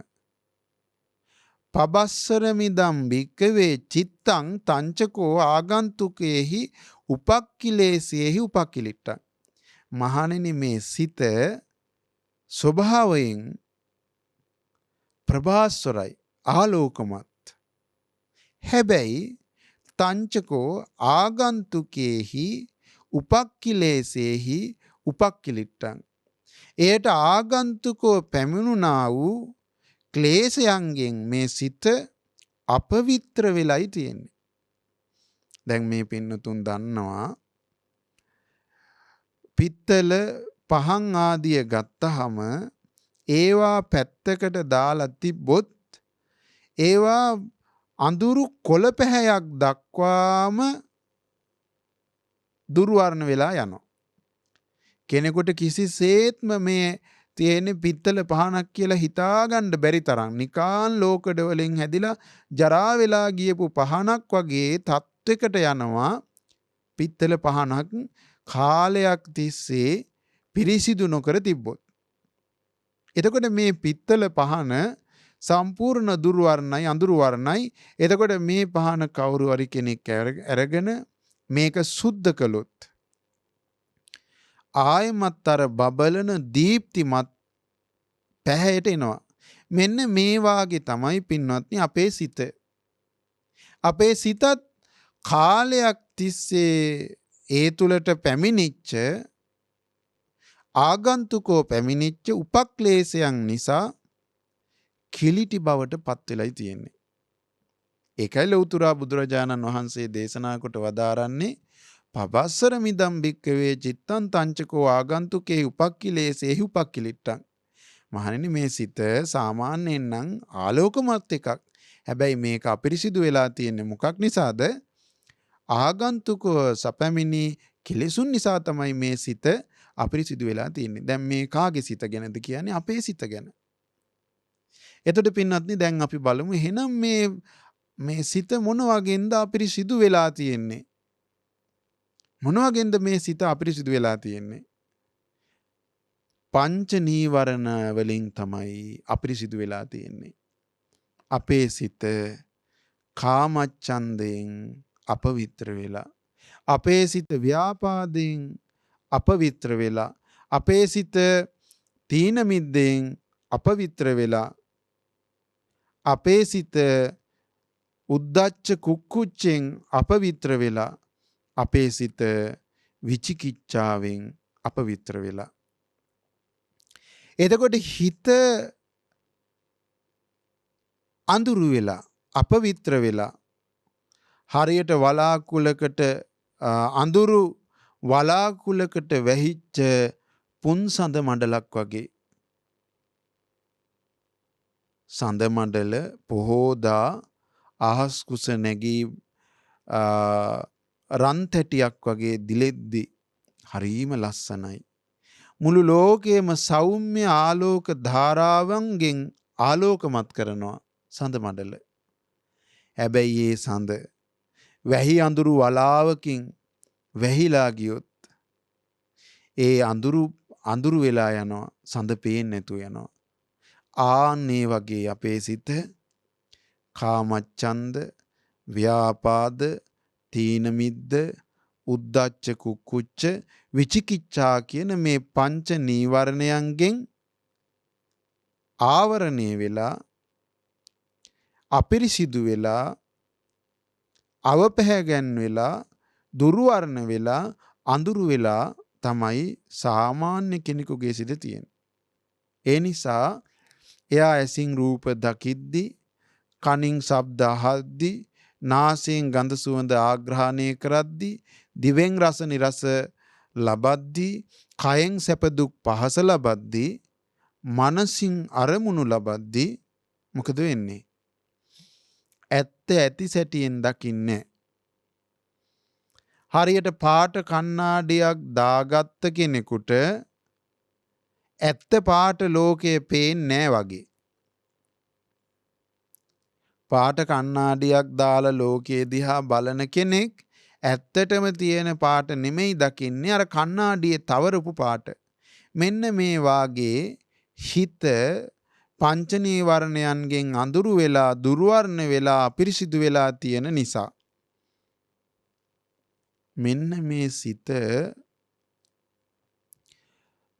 පබස්සර මිදම් භික්කවේ චිත්තං තංචකෝ ආගන්තුකේහි උපක්ඛිලේසේහි උපක්ඛිලිට්ඨං. මහණෙනි මේ සිත ස්වභාවයෙන් ප්‍රභාස්වරයි ආලෝකමත්. හැබැයි තංචකෝ ආගන්තුකේහි උපක්ඛිලේසේහි උපක්ඛිලිට්ඨං. එයට ආගන්තුකෝ පැමිණුණා වූ ක්ලේශයන්ගෙන් මේ සිත අපවිත්‍ර වෙලයි තියෙන්නේ. දැන් මේ පින්නතුන් දන්නවා පිත්තල පහන් ආදිය ගත්තහම ඒවා පැත්තකට දාලා තිබ්බොත් ඒවා අඳුරු කොළ පැහැයක් දක්වාම දුර්වර්ණ වෙලා යනවා. කෙනෙකුට කිසිසේත්ම මේ තියෙන පිත්තල පහනක් කියලා හිතාගන්න බැරි තරම් නිකාන් ලෝකඩ වලින් හැදිලා ජරා වෙලා ගියපු පහනක් වගේ තත්වයකට යනවා. පිත්තල පහනක් කාලයක් තිස්සේ පිරිසිදු නොකර තිබ්බොත්. එතකොට මේ පිත්තල පහන සම්පූර්ණ දුරු වර්ණයි අඳුරු වර්ණයි. එතකොට මේ පහන කවුරු හරි කෙනෙක් අරගෙන මේක සුද්ධ කළොත් ආයමත් අර බබලන දීප්තිමත් පැහැයට එනවා. මෙන්න මේ වාගේ තමයි පින්වත්නි අපේ සිත. අපේ සිතත් කාලයක් තිස්සේ ඒ තුලට පැමිණිච්ච ආගන්තුකෝ පැමිණිච්ච උපක්ලේශයන් නිසා කිලිටි බවට පත් වෙලයි තියෙන්නේ. ඒකයි ලෞතර බුදුරජාණන් වහන්සේ දේශනා කොට වදාරන්නේ පබස්සර මිදම් භික්කවේ චිත්තං තංචකෝ ආගන්තුකේ උපක්ඛිලේසේහි උපක්ඛිලිට්ඨං. මහණෙනි මේ සිත සාමාන්‍යයෙන් නම් ආලෝකමත් එකක්. හැබැයි මේක අපිරිසිදු වෙලා තියෙන්නේ මොකක් නිසාද? ආගන්තුකව සැපමිනි කෙලෙසුන් නිසා තමයි මේ සිත අපිරිසිදු වෙලා තියෙන්නේ. දැන් මේ කාගේ සිත ගැනද කියන්නේ? අපේ සිත ගැන. එතකොට පින්වත්නි දැන් අපි බලමු එහෙනම් මේ සිත මොන වගේන්ද අපිරිසිදු වෙලා තියෙන්නේ? මොන වගේන්ද මේ සිත අපිරිසිදු වෙලා තියෙන්නේ? පංච නීවරණ වලින් තමයි අපිරිසිදු වෙලා තියෙන්නේ. අපේ සිත කාමච්ඡන්දයෙන් අපවිත්‍ර වෙලා, අපේ සිත ව්‍යාපාදයෙන් අපවිත්‍ර වෙලා, අපේ සිත තීන මිද්දෙන් අපවිත්‍ර වෙලා, අපේ සිත උද්ධච්ච කුක්කුච්චෙන් අපවිත්‍ර වෙලා, අපේ සිත විචිකිච්ඡාවෙන් අපවිත්‍ර වෙලා. එතකොට හිත අඳුරු වෙලා අපවිත්‍ර වෙලා හරියට වලාකුලකට අඳුරු වලාකුලකට වැහිච්ච පුන්සඳ මඩලක් වගේ. සඳ මඩල පොහෝදා අහස් කුස නැගී රන් තැටියක් වගේ දිලෙද්දි හරීම ලස්සනයි. මුළු ලෝකයේම සෞම්‍ය ආලෝක ධාරාවන්ගෙන් ආලෝකමත් කරනවා සඳ මඩල. හැබැයි ඒ සඳ වැහි අඳුරු වලාවකින් වැහිලා ගියොත් ඒ අඳුරු වෙලා යනවා, සඳ පේන්නේ නැතුව යනවා. ආන්නේ වගේ අපේ සිත කාමච්ඡන්ද, ව්‍යාපාද, තීන මිද්ද, උද්ධච්ච කුක්කුච්ච, විචිකිච්ඡා කියන මේ පංච නීවරණයන්ගෙන් ආවරණය වෙලා අපිරිසිදු වෙලා අවපැහැගැන් වෙලා දුර්වර්ණ වෙලා අඳුරු වෙලා තමයි සාමාන්‍ය කෙනෙකුගේ සිත තියෙන්නේ. ඒ නිසා එයා ඇසින් රූප දකිද්දි, කනින් ශබ්ද අහද්දි, නාසයෙන් ගඳ සුවඳ ආග්‍රහණය කරද්දි, දිවෙන් රස නිරස ලබද්දි, කයෙන් සැප දුක් පහස ලබද්දි, මනසින් අරමුණු ලබද්දි මොකද වෙන්නේ? ඇත්ත ඇති සැටියෙන් දකින්නේ. හරියට පාට කණ්ණාඩියක් දාගත්ත කෙනෙකුට ඇත්ත පාට ලෝකයේ පේන්නේ නැහැ වගේ. පාට කණ්ණාඩියක් දාලා ලෝකයේ දිහා බලන කෙනෙක් ඇත්තටම තියෙන පාට නෙමෙයි දකින්නේ, අර කණ්ණාඩියේ තවරපු පාට. මෙන්න මේ වාගේ හිත පංච නීවරණයන්ගෙන් අඳුරු වෙලා දුර්වර්ණ වෙලා අපිරිසිදු වෙලා තියෙන නිසා මෙන්න මේ සිත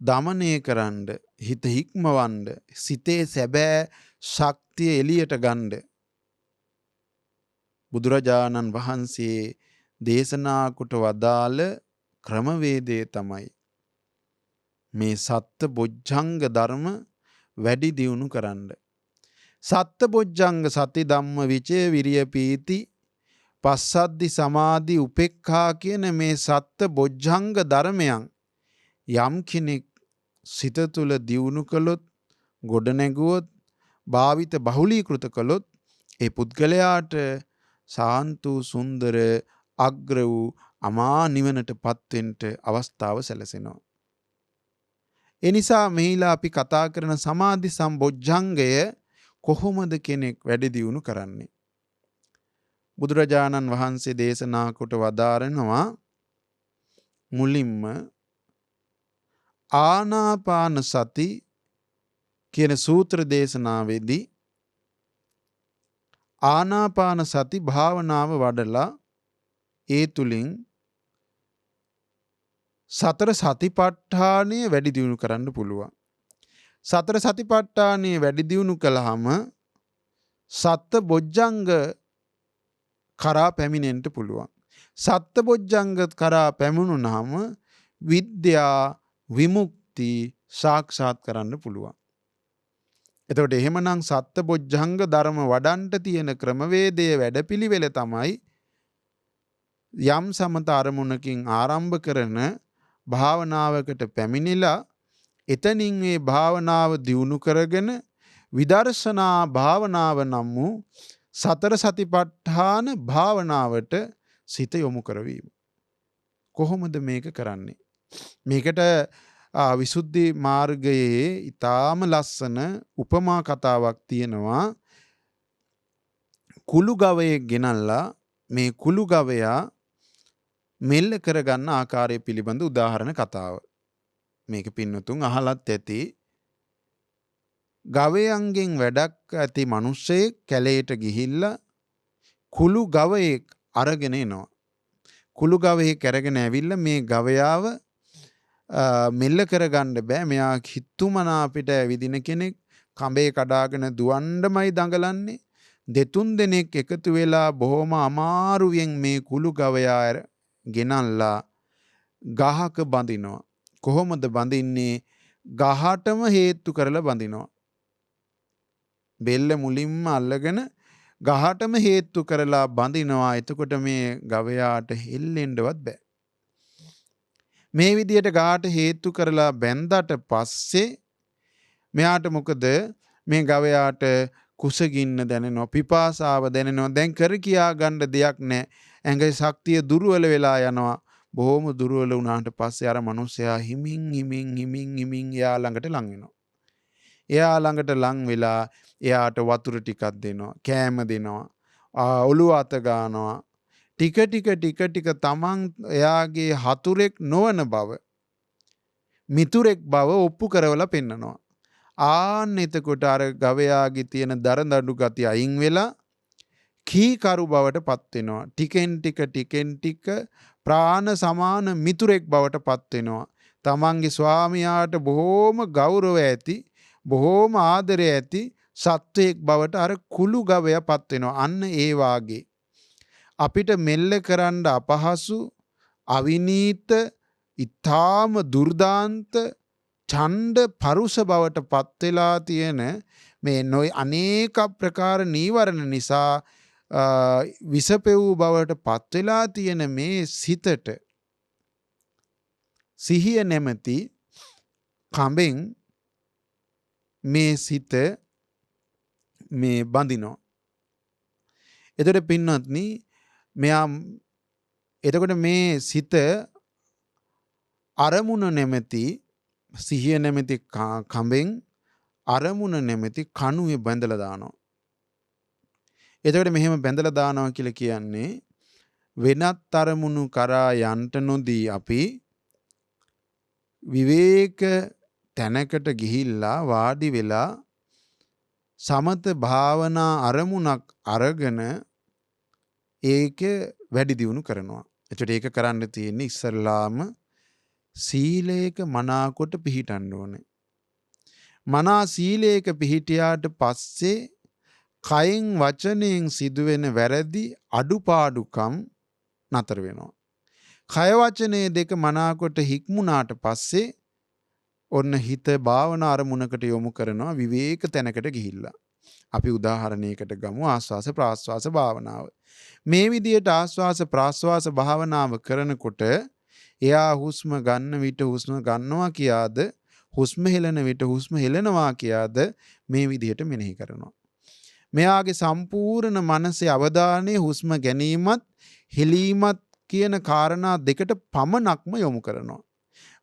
දමනය කරන්න, හිත හික්මවන්න, සිතේ සැබෑ ශක්තිය එළියට ගන්න බුදුරජාණන් වහන්සේ දේශනා කොට වදාළ ක්‍රමවේදය තමයි මේ සත්ත බොජ්ජංග ධර්ම වැඩි දියුණු කරන්න. සත්ත බොජ්ජංග සති ධම්ම විචය විරිය පීති පස්සද්ධි සමාධි උපේක්ඛා කියන මේ සත්ත බොජ්ජංග ධර්මයන් යම් කෙනෙක් සිත තුළ දියුණු කළොත්, ගොඩ නැගුවොත්, භාවිත බහුලීකృత කළොත් ඒ පුද්ගලයාට සාන්තු සුන්දර අග්‍ර වූ අමා නිවනට පත්වෙන්ට අවස්ථාව සැලසෙනවා. එනිසා මෙහිලා අපි කතා කරන සමාධි සම්බොජ්ජංගය කොහොමද කෙනෙක් වැඩි දියුණු කරන්නේ? බුදුරජාණන් වහන්සේ දේශනා කොට වදාරනවා මුලින්ම ආනාපාන සති කියන සූත්‍ර දේශනාවේදී ආනාපාන සති භාවනාව වඩලා ඒ තුලින් සතර සතිපට්ඨානය වැඩි දියුණු කරන්න පුළුවන්. සතර සතිපට්ඨානය වැඩි දියුණු කළාම සත්ත බොජ්ජංග කරා පැමිණෙන්න පුළුවන්. සත්ත බොජ්ජංග කරා පැමුණුනහම විද්‍යා විමුක්ති සාක්ෂාත් කරන්න පුළුවන්. එතකොට එහෙමනම් සත්ත බොජ්ජංග ධර්ම වඩන්ට තියෙන ක්‍රමවේදයේ වැඩපිළිවෙල තමයි යම් සමත අරමුණකින් ආරම්භ කරන භාවනාවකට පැමිණිලා එතනින් මේ භාවනාව දියුණු කරගෙන විදර්ශනා භාවනාව නම් වූ සතර සතිපට්ඨාන භාවනාවට සිත යොමු කරවීම. කොහොමද මේක කරන්නේ? මේකට විසුද්ධි මාර්ගයේ ඊටාම ලස්සන උපමා කතාවක් තියෙනවා. කුළු ගවයෙක් ගෙනල්ලා මේ කුළු ගවයා මෙල්ල කරගන්න ආකාරය පිළිබඳ උදාහරණ කතාව. මේක පින්නතුන් අහලත් ඇති. ගවයන්ගෙන් වැඩක් ඇති මිනිස්සෙක් කැලේට ගිහිල්ලා කුළු ගවයෙක් අරගෙන එනවා. කුළු ගවයෙක් අරගෙන ඇවිල්ලා මේ ගවයාව මෙල්ල කරගන්න බෑ. මෙයා හිතුමනා අපිට ඇවිදින කෙනෙක්, කඹේ කඩාගෙන දුවන්නමයි දඟලන්නේ. දෙතුන් දෙනෙක් එකතු වෙලා බොහොම අමාරුවෙන් මේ කුළු ගවයා ගෙනල්ලා ගහක බඳිනවා. කොහොමද බඳින්නේ? ගහටම හේතු කරලා බඳිනවා. බෙල්ල මුලින්ම අල්ලගෙන ගහටම හේතු කරලා බඳිනවා. එතකොට මේ ගවයාට හෙල්ලෙන්නවත් බෑ. මේ විදියට ගහට හේතු කරලා බැන්දට පස්සේ මෙයාට මොකද? මේ ගවයාට කුසගින්න දැනෙනවා, පිපාසාව දැනෙනවා. දැන් කර කියා ගන්න දෙයක් නැහැ. ඇඟේ ශක්තිය දුර්වල වෙලා යනවා. බොහොම දුර්වල වුණාට පස්සේ අර මිනිස්සයා හිමින් එයා ළඟට ලං වෙනවා. එයා ළඟට ලං වෙලා එයාට වතුර ටිකක් දෙනවා, කෑම දෙනවා, ඔළුව අත ගන්නවා. ටික ටික තමන් එයාගේ හතුරෙක් නොවන බව, මිතුරෙක් බව ඔප්පු කරවලා පෙන්නනවා. ආන්න එතකොට අර ගවයාගේ තියෙන දරදඬු ගති අයින් වෙලා කීකරු බවට පත් වෙනවා. ටිකෙන් ටික ප්‍රාණ සමාන මිතුරෙක් බවට පත් වෙනවා. තමන්ගේ ස්වාමියාට බොහෝම ගෞරව ඇති, බොහෝම ආදරය ඇති සත්වයෙක් බවට අර කුළු ගවයා පත් වෙනවා. අන්න ඒ වාගේ අපිට මෙල්ල කරන්න අපහසු, අවිනීත, ඊ타ම දුර්දාන්ත, ඡණ්ඩ පරුෂ බවට පත් වෙලා තියෙන මේ අනේක ප්‍රකාර නීවරණ නිසා විසපෙව් බවට පත් වෙලා තියෙන මේ සිතට සිහිය නැමැති කඹෙන් මේ සිත මේ බඳිනවා. එතකොට පින්වත්නි, එතකොට මේ සිත අරමුණ නැමැති, සිහිය නැමැති කඹෙන් අරමුණ නැමැති කණුවේ බැඳලා දානවා. එතකොට මෙහෙම බැඳලා දානවා කියලා කියන්නේ වෙනත් අරමුණු කරා යන්ට නොදී අපි විවේක තැනකට ගිහිල්ලා වාඩි වෙලා සමත භාවනා අරමුණක් අරගෙන ඒක වැඩි දියුණු කරනවා. එතකොට ඒක කරන්න තියෙන්නේ ඉස්සල්ලාම සීලයක මනාකොට පිහිටන්න ඕනේ. මනා සීලයක පිහිටියාට පස්සේ කයෙන් වචනයෙන් සිදුවෙන වැරදි අඩුපාඩුකම් නතර වෙනවා. කය වචනේ දෙක මනාකොට හික්මුණාට පස්සේ ඔන්න හිත භාවනා අරමුණකට යොමු කරනවා විවේක තැනකට ගිහිල්ලා. අපි උදාහරණයකට ගමු ආස්වාස ප්‍රාස්වාස භාවනාව. මේ විදියට ආස්වාස ප්‍රාස්වාස භාවනාව කරනකොට එයා හුස්ම ගන්න විට හුස්ම ගන්නවා කියාද, හුස්ම හෙලන විට හුස්ම හෙලනවා කියාද මේ විදියට මෙනෙහි කරනවා. මෙයාගේ සම්පූර්ණ මනසේ අවධානය හුස්ම ගැනීමත් හෙලීමත් කියන කාරණා දෙකට පමණක්ම යොමු කරනවා.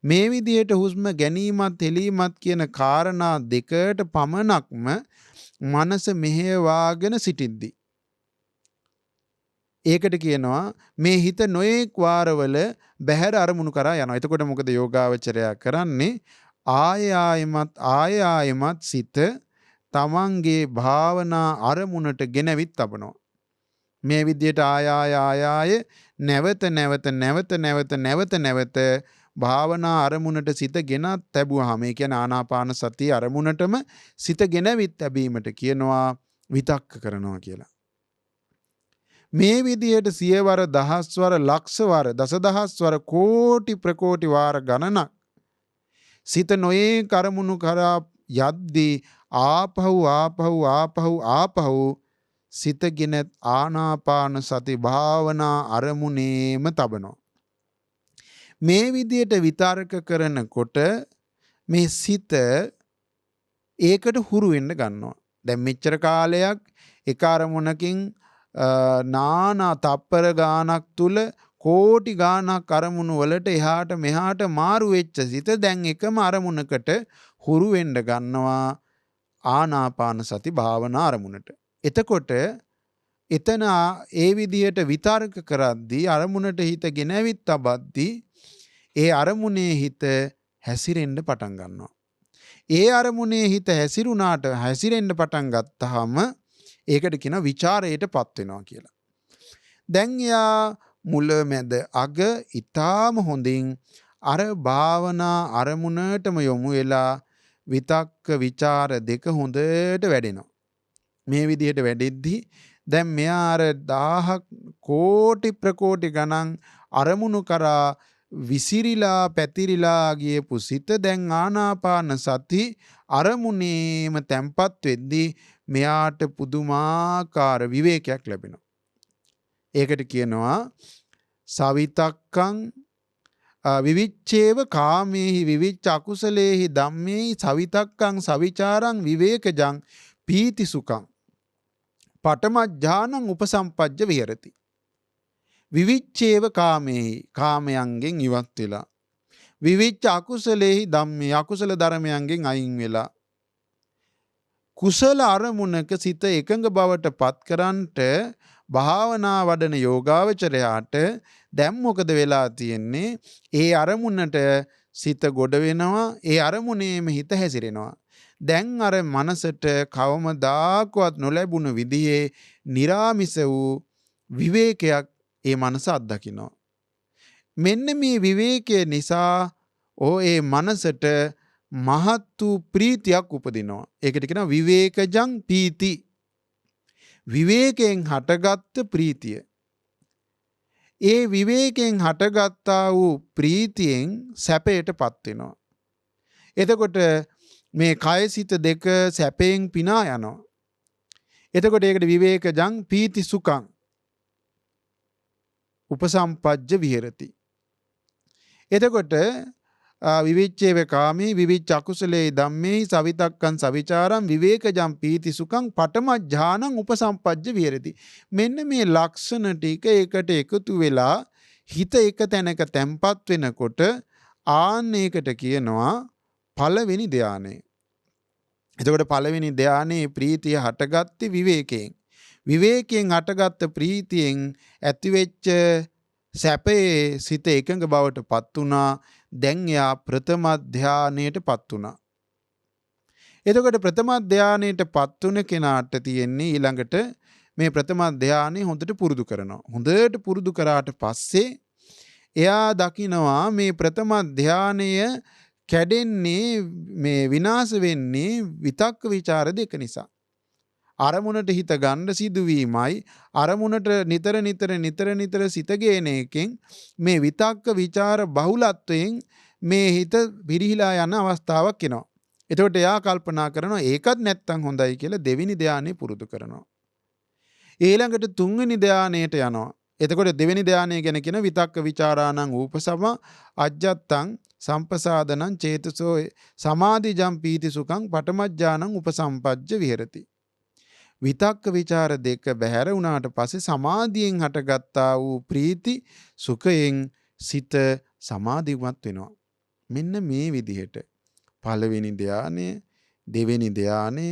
මේ විදියට හුස්ම ගැනීමත් හෙලීමත් කියන කාරණා දෙකට පමණක්ම මනස මෙහෙවාගෙන සිටිද්දී ඒකට කියනවා මේ හිත නොඑක් වාරවල බහැර අරමුණු කරා යනවා. එතකොට මොකද යෝගාවචරයා කරන්නේ? ආය ආයමත් සිත තමන්ගේ භාවනා අරමුණට ගෙනවිත් තබනවා. මේ විදිහට ආය නැවත නැවත භාවනා අරමුණට සිත ගෙනත් තැබුවාම ඒ කියන්නේ ආනාපාන සතිය අරමුණටම සිත ගෙනවිත් තැබීමට කියනවා විතක්ක කරනවා කියලා. මේ විදිහට සියවර දහස්වර ලක්ෂවර දසදහස්වර කෝටි ප්‍රකෝටි වාර ගණනක් සිත නොයේ කරමුණු කරා යද්දී ආපහු සිතගෙන ආනාපාන සති භාවනා අරමුණේම තබනවා. මේ විදියට විතර්ක කරනකොට මේ සිත ඒකට හුරු වෙන්න ගන්නවා. දැන් මෙච්චර කාලයක් එක අරමුණකින් නානා තප්පර ගානක් තුල කෝටි ගානක් අරමුණු වලට එහාට මෙහාට මාරු වෙච්ච සිත දැන් එකම අරමුණකට හුරු වෙන්න ගන්නවා ආනාපාන සති භාවනා අරමුණට. එතකොට එතන ඒ විදිහට විතර්ක කරද්දී අරමුණට හිත ගෙනවිත් තබද්දී ඒ අරමුණේ හිත හැසිරෙන්න පටන් ගන්නවා. ඒ අරමුණේ හිත හැසිරෙන්න පටන් ගත්තාම ඒකට කියන ਵਿਚාරයටපත් වෙනවා කියලා. දැන් යා මුල මැද අග ඊටාම හොඳින් අර භාවනා අරමුණටම යොමු වෙලා විතක්ක ਵਿਚාර දෙක හොඳට වැඩෙනවා. මේ විදිහට වැඩෙද්දී දැන් මෙයා අර 1000 කෝටි ප්‍රකෝටි ගණන් අරමුණු කරා විසිරිලා පැතිරිලා ගියපු සිත දැන් ආනාපාන සති අරමුණේම තැම්පත් වෙද්දී මෙයාට පුදුමාකාර විවේකයක් ලැබෙනවා. ඒකට කියනවා සවිතක්කං විවිච්ඡේව කාමේහි විවිච්ඡ අකුසලේහි ධම්මේහි සවිතක්කං සවිචාරං විවේකජං පීති සුඛං පඨමඥානං උපසම්පජ්ජ විහෙරති. විවිච්ඡේව කාමේහි කාමයන්ගෙන් ඉවත් වෙලා විවිච්ඡ අකුසලේහි ධම්මේ අකුසල ධර්මයන්ගෙන් අයින් වෙලා කුසල අරමුණක සිත එකඟ බවට පත් කරන්ට භාවනා වඩන යෝගාවචරයාට දැන් මොකද වෙලා තියෙන්නේ? ඒ අරමුණට සිත ගොඩ වෙනවා, ඒ අරමුණේම හිත හැසිරෙනවා. දැන් අර මනසට කවමදාකවත් නොලැබුණු විදිහේ निराமிස වූ විවේකයක් ඒ මනස අත්දකිනවා. මෙන්න මේ විවේකය නිසා ඒ මනසට මහත් වූ ප්‍රීතියක් උපදිනවා. ඒකට කියනවා විවේකජං පීති. විවේකයෙන් හටගත්ත ප්‍රීතිය. ඒ විවේකයෙන් හටගත්තා වූ ප්‍රීතියෙන් සැපයටපත් වෙනවා. එතකොට මේ කය සිත දෙක සැපයෙන් පිනා යනවා. එතකොට ඒකට විවේකජං පීති සුඛං උපසම්පජ්ජ විහෙරති. එතකොට විවිච්ඡේව කාමී විවිච්ඡ අකුසලේ ධම්මේ සවිතක්කං සවිචාරං විවේකජං පීති සුඛං පඨමඥානං උපසම්පජ්ජ විහෙරති. මෙන්න මේ ලක්ෂණ ටික එකට එකතු වෙලා හිත එක තැනක තැම්පත් වෙනකොට ආන්න ඒකට කියනවා පළවෙනි ධානය. එතකොට පළවෙනි ධානයේ ප්‍රීතිය හටගත්තේ විවේකයෙන්. විවේකයෙන් හටගත්ත ප්‍රීතියෙන් ඇතිවෙච්ච සැපේ සිත එකඟ බවට පත් වුණා. දැන් එයා ප්‍රථම ධානයට පත් වුණා. එතකොට ප්‍රථම ධානයට පත් වුණ කෙනාට තියෙන්නේ ඊළඟට මේ ප්‍රථම ධානය හොඳට පුරුදු කරනවා. හොඳට පුරුදු කරාට පස්සේ එයා දකිනවා මේ ප්‍රථම ධානය කැඩෙන්නේ මේ විනාශ වෙන්නේ විතක්ක ਵਿਚාර දෙක නිසා. අරමුණට හිත ගන්න සිදුවීමයි අරමුණට නිතර සිත ගේන එකෙන් මේ විතක්ක ਵਿਚාර බහුලත්වයෙන් මේ හිත පිරිහිලා යන අවස්ථාවක් එනවා. එතකොට එයා කල්පනා කරනවා ඒකත් නැත්තම් හොඳයි කියලා දෙවෙනි ධානය පුරුදු කරනවා. ඊළඟට තුන්වෙනි ධානයට යනවා. එතකොට දෙවෙනි ධානය ගැන කියන විතක්ක ਵਿਚාරාණං ූපසම අජ්ජත්තං සම්පසාදනං චේතසෝ සමාධිජං පීති සුඛං පඨමඥානං උපසම්පජ්ජ විහෙරති. විතක්ක ਵਿਚාර දෙක බැහැර වුණාට පස්සේ සමාධියෙන් හටගත්තා වූ ප්‍රීති සුඛයෙන් සිත සමාධිමත් වෙනවා. මෙන්න මේ විදිහට පළවෙනි ධානය, දෙවෙනි ධානය,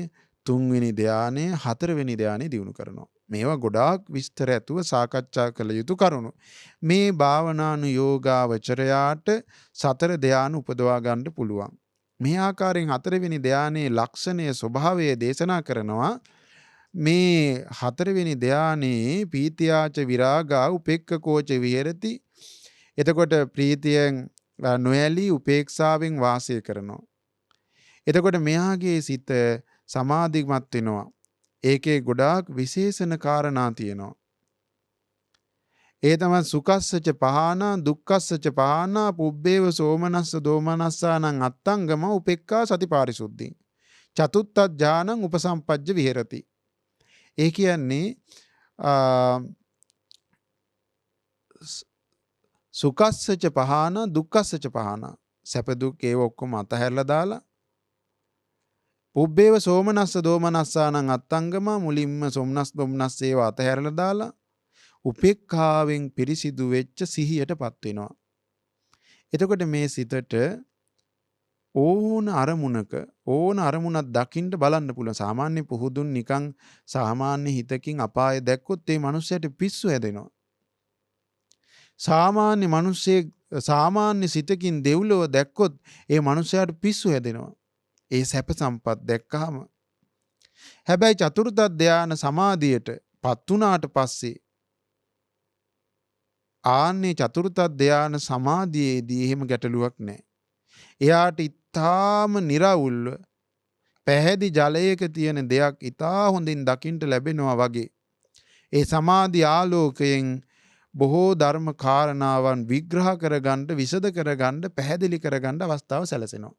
තුන්වෙනි ධානය, හතරවෙනි ධානය දිනු කරනවා. මේවා ගොඩාක් විස්තර ඇතුව සාකච්ඡා කළ යුතු කරුණු. මේ භාවනානුයෝගාවචරයාට සතර ධ්‍යාන උපදවා ගන්න පුළුවන්. මේ ආකාරයෙන් හතරවෙනි ධ්‍යානයේ ලක්ෂණය ස්වභාවය දේශනා කරනවා. මේ හතරවෙනි ධ්‍යානයේ පීතියාච විරාගා උපේක්ඛකෝච විහෙරති. එතකොට ප්‍රීතියෙන් නොඇලී උපේක්ෂාවෙන් වාසය කරනවා. එතකොට මෙයාගේ සිත සමාධිමත් වෙනවා. ඒකේ ගොඩාක් විශේෂණ කාරණා තියෙනවා. ඒ තමයි සුකස්සච පහනා දුක්ඛස්සච පහනා පුබ්බේව සෝමනස්ස දෝමනස්සානං අත්තංගම උපේක්ඛා සතිපාරිසුද්ධි. චතුත්ථ ඥානං උපසම්පජ්ජ විහෙරති. ඒ කියන්නේ සුකස්සච පහනා දුක්ඛස්සච පහනා සැප දුක් ඒව ඔක්කොම අතහැරලා දාලා පුබ්බේව සෝමනස්ස දෝමනස්සානං අත්තංගම මුලින්ම සොම්නස් දොම්නස් ඒවා අතහැරලා දාලා උපේක්ඛාවෙන් පිරිසිදු වෙච්ච සිහියටපත් වෙනවා. එතකොට මේ සිතට ඕන අරමුණක් දකින්න බලන්න පුළුවන්. සාමාන්‍ය පුහුදුන් නිකන් සාමාන්‍ය හිතකින් අපාය දැක්කොත් ඒ මනුස්සයට පිස්සු හැදෙනවා. සාමාන්‍ය මිනිස්සෙක් සාමාන්‍ය සිතකින් දෙව්ලොව දැක්කොත් ඒ මනුස්සයාට පිස්සු හැදෙනවා. ඒ සැප සම්පත් දැක්කහම. හැබැයි චතුර්ථ ධ්‍යාන සමාධියට පත් වුණාට පස්සේ ආන්නේ චතුර්ථ ධ්‍යාන සමාධියේදී එහෙම ගැටලුවක් නැහැ. එයාට ඊටාම निराවුල්ව පැහැදි ජලයක තියෙන දෙයක් ඊටා හොඳින් දකින්න ලැබෙනවා වගේ. ඒ සමාධි ආලෝකයෙන් බොහෝ ධර්ම කාරණාවන් විග්‍රහ කරගන්න, විසද කරගන්න, පැහැදිලි කරගන්න අවස්ථාව සැලසෙනවා.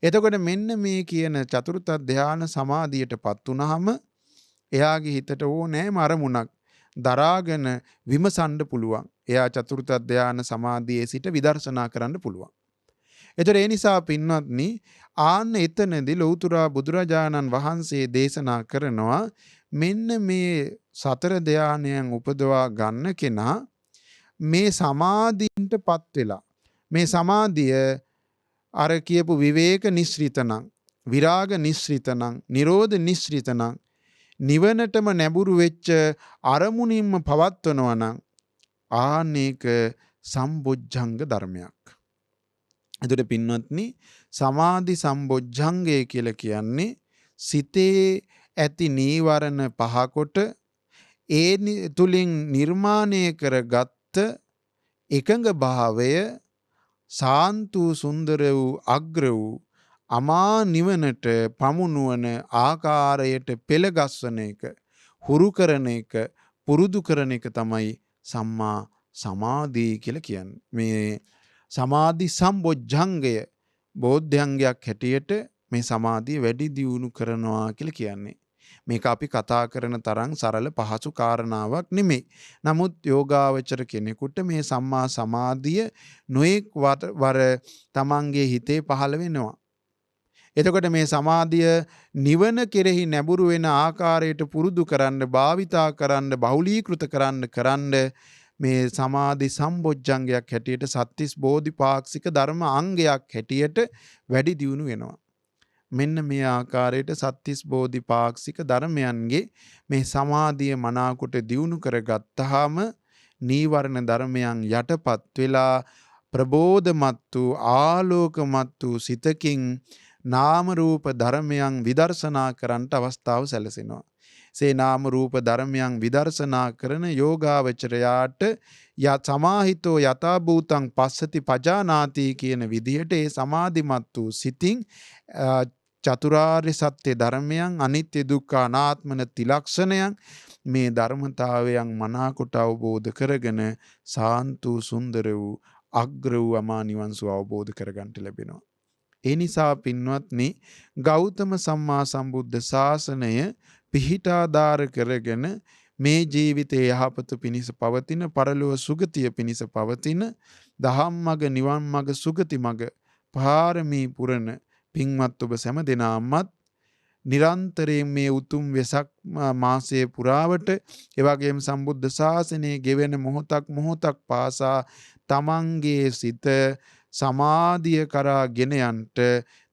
එතකොට මෙන්න මේ කියන චතුර්ථ ධ්‍යාන සමාධියටපත් වුනහම එයාගේ හිතට ඕනෑම අරමුණක් දරාගෙන විමසන්න පුළුවන්. එයා චතුර්ථ ධ්‍යාන සමාධියේ සිට විදර්ශනා කරන්න පුළුවන්. එතකොට ඒ නිසා පින්වත්නි ආන්න එතනදී ලෞතර බුදුරජාණන් වහන්සේ දේශනා කරනවා මෙන්න මේ සතර ධ්‍යානයන් උපදවා ගන්න කෙනා මේ සමාධියටපත් වෙලා මේ සමාධිය අර කියපු විවේක නිස්ෘතනං විරාග නිස්ෘතනං නිරෝධ නිස්ෘතනං නිවනටම නැඹුරු වෙච්ච අරමුණින්ම පවත්වනවා නම් ආනේක සම්බොජ්ජංග ධර්මයක්. එතකොට පින්වත්නි සමාධි සම්බොජ්ජංගය කියලා කියන්නේ සිතේ ඇති නීවරණ පහකොට ඒ තුලින් නිර්මාණය කරගත්ත එකඟ භාවය සාන්තු සුන්දර වූ අග්‍ර වූ අමා නිවනට පමුණුවන ආකාරයට පෙළගස්වන එක, හුරු කරන එක, පුරුදු කරන එක තමයි සම්මා සමාධි කියලා කියන්නේ. මේ සමාධි සම්බොජ්ජංගය බෝධ්‍යංගයක් හැටියට මේ සමාධිය වැඩි දියුණු කරනවා කියලා කියන්නේ. මේක අපි කතා කරන තරම් සරල පහසු කාරණාවක් නෙමෙයි. නමුත් යෝගාවචර කෙනෙකුට මේ සම්මා සමාධිය නොඑක් වර තමන්ගේ හිතේ පහළ වෙනවා. එතකොට මේ සමාධිය නිවන කෙරෙහි නැඹුරු වෙන ආකාරයට පුරුදු කරන්න, භාවිතා කරන්න, බහුලීකృత කරන්න මේ සමාධි සම්බොජ්ජංගයක් හැටියට සත්‍තිස් බෝධිපාක්ෂික ධර්ම අංගයක් හැටියට වැඩි දියුණු වෙනවා. මෙන්න මේ ආකාරයට සත්‍තිස් බෝධිපාක්ෂික ධර්මයන්ගේ මේ සමාධිය මනාකොට දියුණු කරගත්තාම නීවරණ ධර්මයන් යටපත් වෙලා ප්‍රබෝධමත් වූ ආලෝකමත් වූ සිතකින් නාම රූප ධර්මයන් විදර්ශනා කරන්නට අවස්ථාව සැලසෙනවා. සේ නාම රූප ධර්මයන් විදර්ශනා කරන යෝගාවචරයාට සමාහිතෝ යථා භූතං පස්සති පජානාති කියන විදිහට ඒ සමාධිමත් වූ සිතින් චතුරාර්ය සත්‍ය ධර්මයන් අනිත්‍ය දුක්ඛ අනාත්ම ත්‍රිලක්ෂණයන් මේ ධර්මතාවයන් මනාකොට අවබෝධ කරගෙන සාන්තු සුන්දර වූ අග්‍ර වූ අමා නිවන් සුව අවබෝධ කරගන්නට ලැබෙනවා. ඒ නිසා පින්වත්නි ගෞතම සම්මා සම්බුද්ධ ශාසනය පිහිටාදාර කරගෙන මේ ජීවිතයේ යහපත පිණිස පවතින පරලොව සුගතිය පිණිස පවතින දහම් මඟ නිවන් මඟ සුගති මඟ පාරමී පුරන පින්වත් ඔබ සෑම දෙනාමත් නිරන්තරයෙන් මේ උතුම් වෙසක් මාසයේ පුරාවට එවැගේම සම්බුද්ධ ශාසනයේ ගෙවෙන මොහොතක් පාසා තමන්ගේ සිත සමාධිය කරා ගෙන යන්ට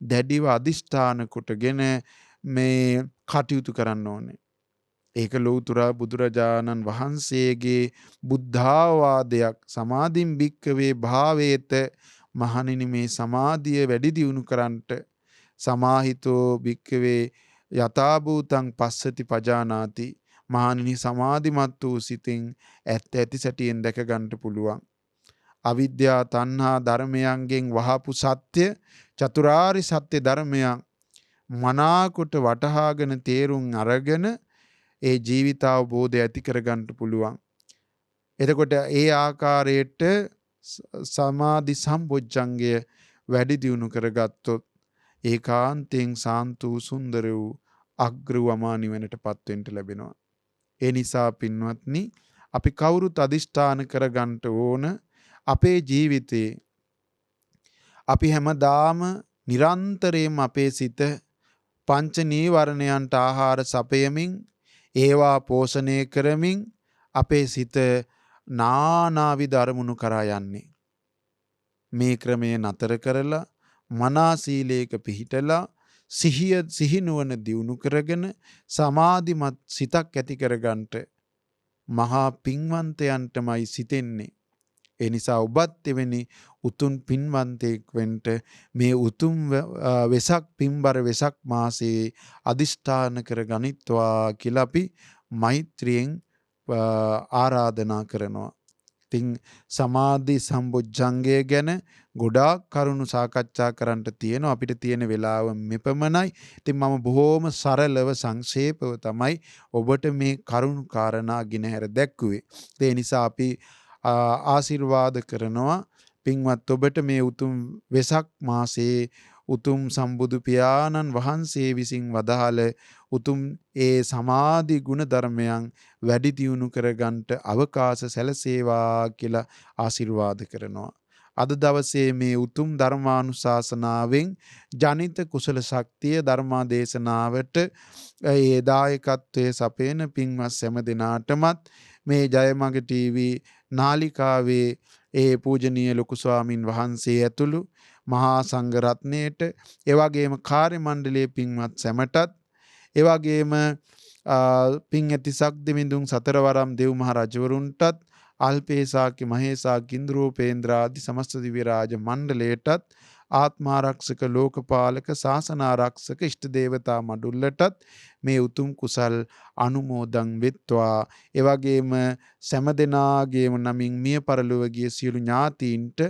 දැඩිව අදිෂ්ඨාන කොටගෙන මේ කටයුතු කරන්න ඕනේ. ඒක ලෞතර බුදුරජාණන් වහන්සේගේ බුද්ධාවාදයක්. සමාධින් භික්කවේ භාවේත, මහණෙනි මේ සමාධිය වැඩි දියුණු කරන්නට, සමාහිතෝ භික්කවේ යථාභූතං පස්සති පජානාති, මහණෙනි සමාධිමත් වූ සිතින් ඇත්ත ඇති සැටියෙන් දැක ගන්නට පුළුවන්. අවිද්‍යා තණ්හා ධර්මයන්ගෙන් වහපු සත්‍ය, චතුරාර්ය සත්‍ය ධර්මයන් මනාකොට වටහාගෙන තේරුම් අරගෙන ඒ ජීවිතාවබෝධය ඇති කරගන්න පුළුවන්. එතකොට ඒ ආකාරයට සමාධි සම්බොජ්ජංගය වැඩි දියුණු කරගත්තොත් ඒකාන්තයෙන් සාන්ත වූ සුන්දර වූ අග්‍ර වූ අමා නිවනටපත් වෙන්න ලැබෙනවා. ඒ නිසා පින්වත්නි, අපි කවුරුත් අදිෂ්ඨාන කරගන්න ඕන අපේ ජීවිතේ අපි හැමදාම නිරන්තරයෙන් අපේ සිත පංච නීවරණයන්ට ආහාර සපයමින් ඒවා පෝෂණය කරමින් අපේ සිත නානාවිධ අරමුණු කරා යන්නේ. මේ ක්‍රමය නතර කරලා මනා සීලයක පිහිටලා සිහිනුවන දියුණු කරගෙන සමාධිමත් සිතක් ඇති කරගන්නට මහා පින්වන්තයන්ටමයි සිතෙන්නේ. ඒ නිසා ඔබත් එවැනි උතුම් පින්වන්තයෙක් වෙන්න මේ උතුම් වෙසක් පින්බර වෙසක් මාසයේ අදිෂ්ඨාන කර ගනිත්වා කියලා අපි මෛත්‍රියෙන් ආරාධනා කරනවා. ඉතින් සමාධි සම්බොජ්ජංගය ගැන ගොඩාක් කරුණු සාකච්ඡා කරන්නට තියෙනවා. අපිට තියෙන වෙලාව මෙපමණයි. ඉතින් මම බොහොම සරලව සංක්ෂේපව තමයි ඔබට මේ කරුණු කාරණා ගෙනහැර දැක්කුවේ. ඒ නිසා අපි ආශිර්වාද කරනවා පින්වත් ඔබට මේ උතුම් වෙසක් මාසයේ උතුම් සම්බුදු පියාණන් වහන්සේ විසින් වදාළ උතුම් ඒ සමාධි ගුණ ධර්මයන් වැඩි දියුණු කරගන්නට අවකාශ සැලසේවා කියලා ආශිර්වාද කරනවා. අද දවසේ මේ උතුම් ධර්මානුශාසනාවෙන් ජනිත කුසල ශක්තිය ධර්මා දේශනාවට ඒ දායකත්වයේ සපේන පින්වත් සෑම දිනාටමත් මේ ජයමග ටීවී නාලිකාවේ ඒ පූජනීය ලොකු ස්වාමින් වහන්සේ ඇතුළු මහා සංඝ රත්නයට, එවැගේම කාර්ය මණ්ඩලයේ පින්වත් සැමටත්, එවැගේම පින් ඇති සක්දෙමිඳුන් සතරවරම් දෙව් මහ රජවරුන්ටත්, අල්පේසාක්‍ය මහේසාක්‍ය ඉන්ද්‍රෝපේන්ද්‍ර ආදී සමස්ත දිව්‍ය රාජ මණ්ඩලයටත්, ආත්මාරක්ෂක ලෝකපාලක ශාසනාරක්ෂක ඉෂ්ට දේවතා මඩුල්ලටත් මේ උතුම් කුසල් අනුමෝදන් වෙත්වා. එවැගේම සෑම දෙනාගේම නමින් මිය පරලොව ගිය සියලු ඥාතීන්ට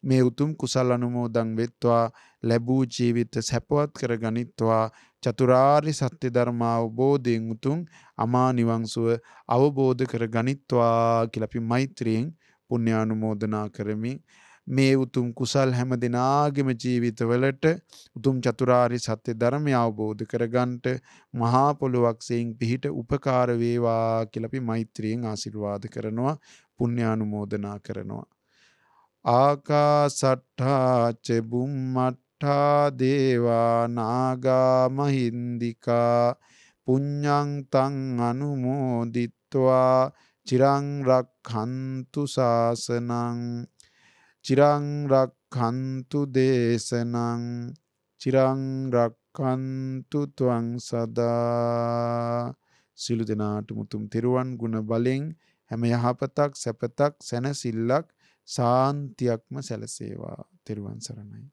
මේ උතුම් කුසල් අනුමෝදන් වෙත්වා. ලැබූ ජීවිත සැපවත් කර ගනිත්වා. චතුරාර්ය සත්‍ය ධර්ම අවබෝධයෙන් උතුම් අමා නිවන් සුව අවබෝධ කර ගනිත්වා කියලා අපි මෛත්‍රියෙන් පුණ්‍යානුමෝදනා කරමින් මේ උතුම් කුසල් හැම දිනාගේම ජීවිතවලට උතුම් චතුරාර්ය සත්‍ය ධර්මය අවබෝධ කරගන්නට මහා පොළොවක් සෙයින් පිහිට උපකාර වේවා කියලා අපි මෛත්‍රියෙන් ආශිර්වාද කරනවා, පුණ්‍යානුමෝදනා කරනවා. ආකාසට්ඨා ච බුම්මට්ඨා දේවා නාගා මහින්దికා පුඤ්ඤං තං අනුමෝදිත්වා චිරං රක්ඛන්තු ශාසනං චිරං රක්ඛන්තු දේශනං චිරං රක්ඛන්තු ත්වං සදා. සිළු දෙනාට මුතුම් තෙරුවන් ගුණ බලෙන් හැම යහපතක් සැපතක් සැනසෙල්ලක් සාන්තියක්ම සැලසේවා. තෙරුවන් සරණයි.